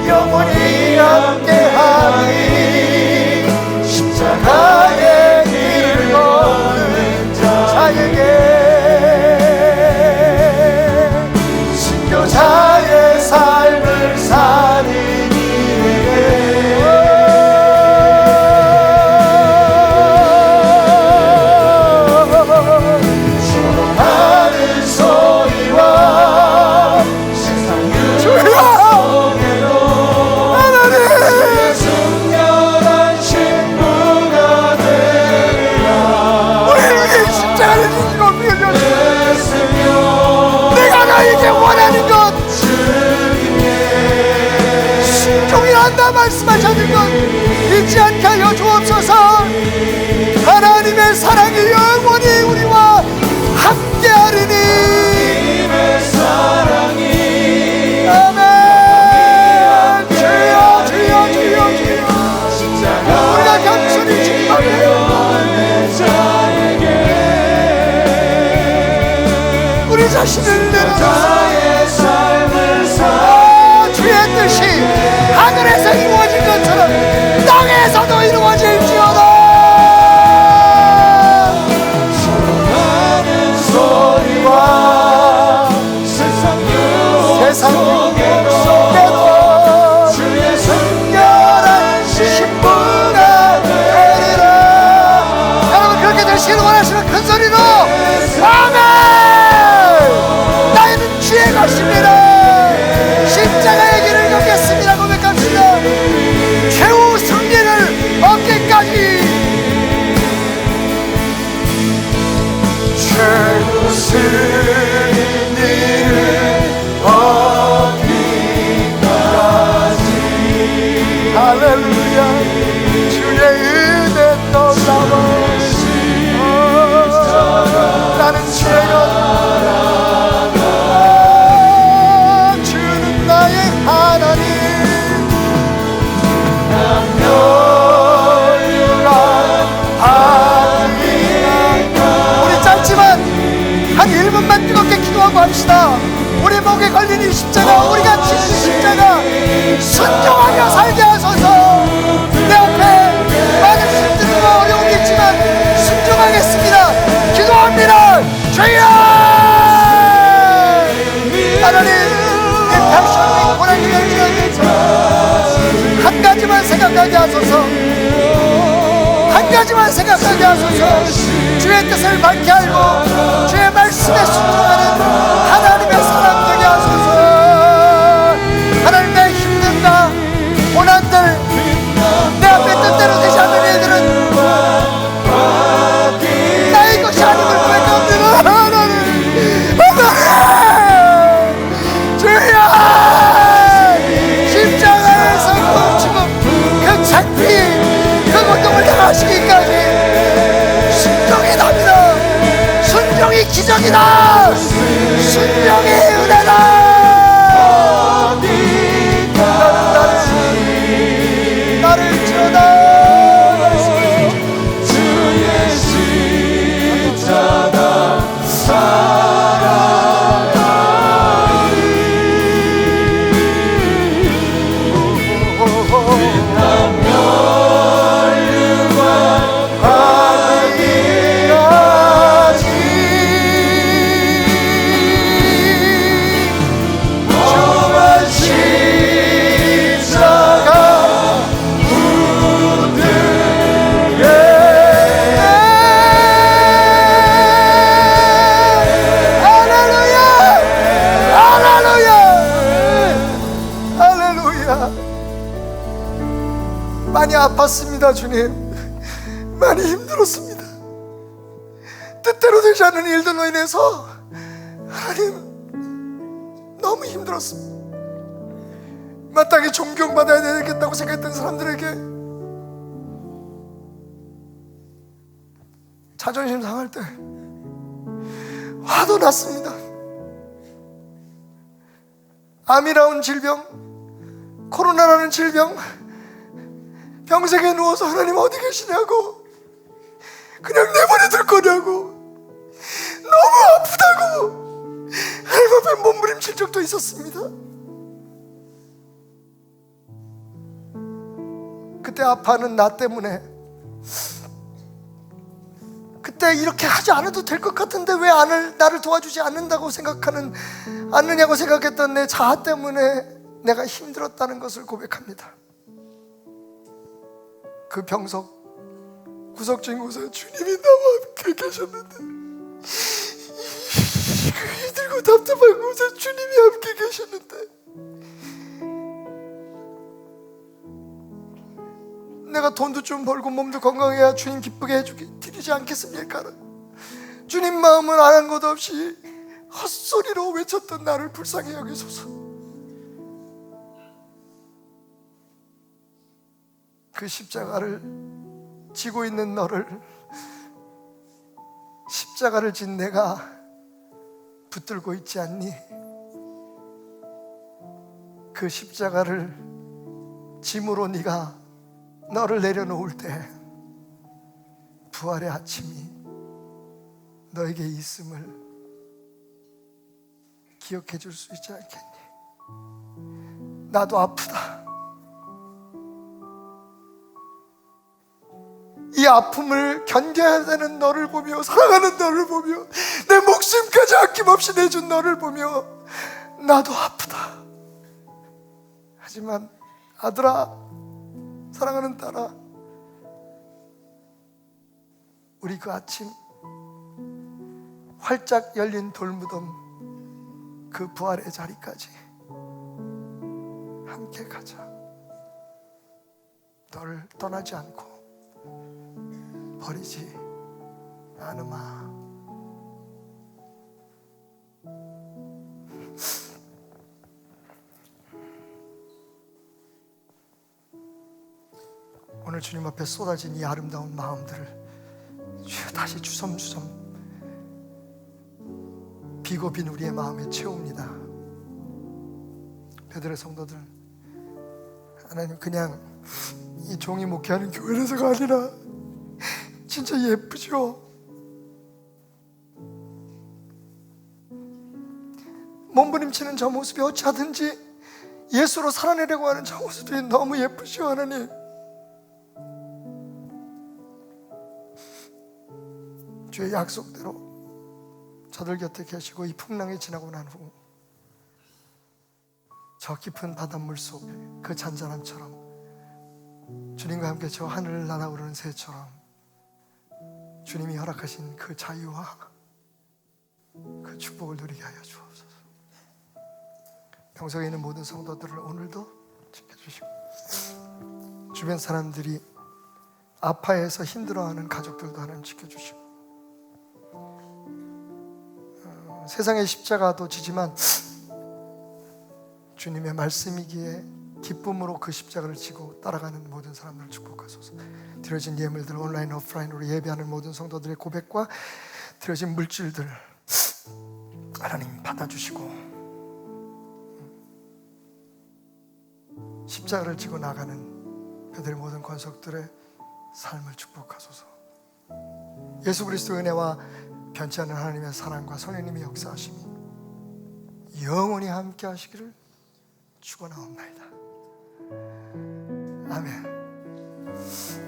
영원히 함께하니 십자가의 길을 걷는 자에게 순교자의 삶을 사는 이에게 말씀하셨는 것 잊지 않게 하여 주옵소서. 하나님의 사랑이 영원히 우리와 함께하리니. 아멘. 주여 주여 주여 주여. 우리가 겸손히 직방해요. 우리 자신을 내려놓아 주의 뜻이 하늘에서 이루어진 것처럼 땅에서도 이루어질지어다. 소리하는 소리와 세상 속에도 주의 순결한 신부가 되리라. 여러분, 그렇게 되시길 원하시면 큰 소리로 아멘. 나이는 주의 것입니다. 십자가의 길을 걷겠습니다. 고백합시다. 최후 승리를 얻기까지. 최후 승리를 얻기까지. 할렐루야. 주의 은혜 놀라워. 나는 주의 것 하나님. 우리 짧지만 한 1분만 뜨겁게 기도하고 합시다. 우리 목에 걸린 이 십자가, 우리가 지는 십자가 순종하며 살게 하소서. 생각나게 하소서. 한 가지만 생각하게 하소서. 주의 뜻을 밝게 알고 주의 말씀에 순종하는 하나님의 사람 되게 하소서. 하나님의 힘든가 고난들, 내 앞에 뜻대로 되지 않는 일들은 나의 것이 아님을 고백합니다. 주여, 십자가에서 그 죽음, 그 창피, 그 고통을 당하시기까지 순종이 답니다. 순종이 기적이다. 순종이 은혜다. 나를 지어다. 주의 십자가 많이 아팠습니다. 주님, 많이 힘들었습니다. 뜻대로 되지 않는 일들로 인해서 하나님 너무 힘들었습니다. 마땅히 존경받아야 되겠다고 생각했던 사람들에게 자존심 상할 때 화도 났습니다. 암이라는 질병, 코로나라는 질병, 병석에 누워서 하나님 어디 계시냐고, 그냥 내버려둘 거냐고, 너무 아프다고 하나님 앞에 몸부림칠 적도 있었습니다. 그때 아파하는 나 때문에, 그때 이렇게 하지 않아도 될 것 같은데 왜 나를 도와주지 않는다고 않느냐고 생각했던 내 자아 때문에 내가 힘들었다는 것을 고백합니다. 그 병석 구석진 곳에 주님이 나와 함께 계셨는데, 그 힘들고 답답한 곳에 주님이 함께 계셨는데, 내가 돈도 좀 벌고 몸도 건강해야 주님 기쁘게 드리지 않겠습니까? 주님 마음을 아는 것 없이 헛소리로 외쳤던 나를 불쌍히 여기소서. 그 십자가를 지고 있는 너를, 십자가를 진 내가 붙들고 있지 않니? 그 십자가를 짐으로 네가 너를 내려놓을 때 부활의 아침이 너에게 있음을 기억해 줄 수 있지 않겠니? 나도 아프다. 이 아픔을 견뎌야 되는 너를 보며, 사랑하는 너를 보며, 내 목숨까지 아낌없이 내준 너를 보며 나도 아프다. 하지만 아들아, 사랑하는 딸아, 우리 그 아침 활짝 열린 돌무덤, 그 부활의 자리까지 함께 가자. 너를 떠나지 않고 버리지 않으마. 오늘 주님 앞에 쏟아진 이 아름다운 마음들을 주여 다시 주섬주섬 비고 빈 우리의 마음에 채웁니다. 베드로의 성도들, 하나님 그냥 이 종이 목회하는 교회에서가 아니라 진짜 예쁘죠? 몸부림치는 저 모습이 어찌하든지 예수로 살아내려고 하는 저 모습이 너무 예쁘죠, 하나님. 주의 약속대로 저들 곁에 계시고 이 풍랑이 지나고 난 후 저 깊은 바닷물 속 그 잔잔함처럼 주님과 함께 저 하늘을 날아오르는 새처럼 주님이 허락하신 그 자유와 그 축복을 누리게 하여 주옵소서. 병석에 있는 모든 성도들을 오늘도 지켜주시고, 주변 사람들이 아파해서 힘들어하는 가족들도 하나님 지켜주시고, 세상의 십자가도 지지만 주님의 말씀이기에 기쁨으로 그 십자가를 지고 따라가는 모든 사람들을 축복하소서. 드려진 예물들, 온라인 오프라인으로 예배하는 모든 성도들의 고백과 드려진 물질들 하나님 받아주시고, 십자가를 지고 나가는 그들의 모든 권속들의 삶을 축복하소서. 예수 그리스도의 은혜와 변치 않는 하나님의 사랑과 성령님의 역사하심이 영원히 함께 하시기를 축원하옵나이다. 아멘.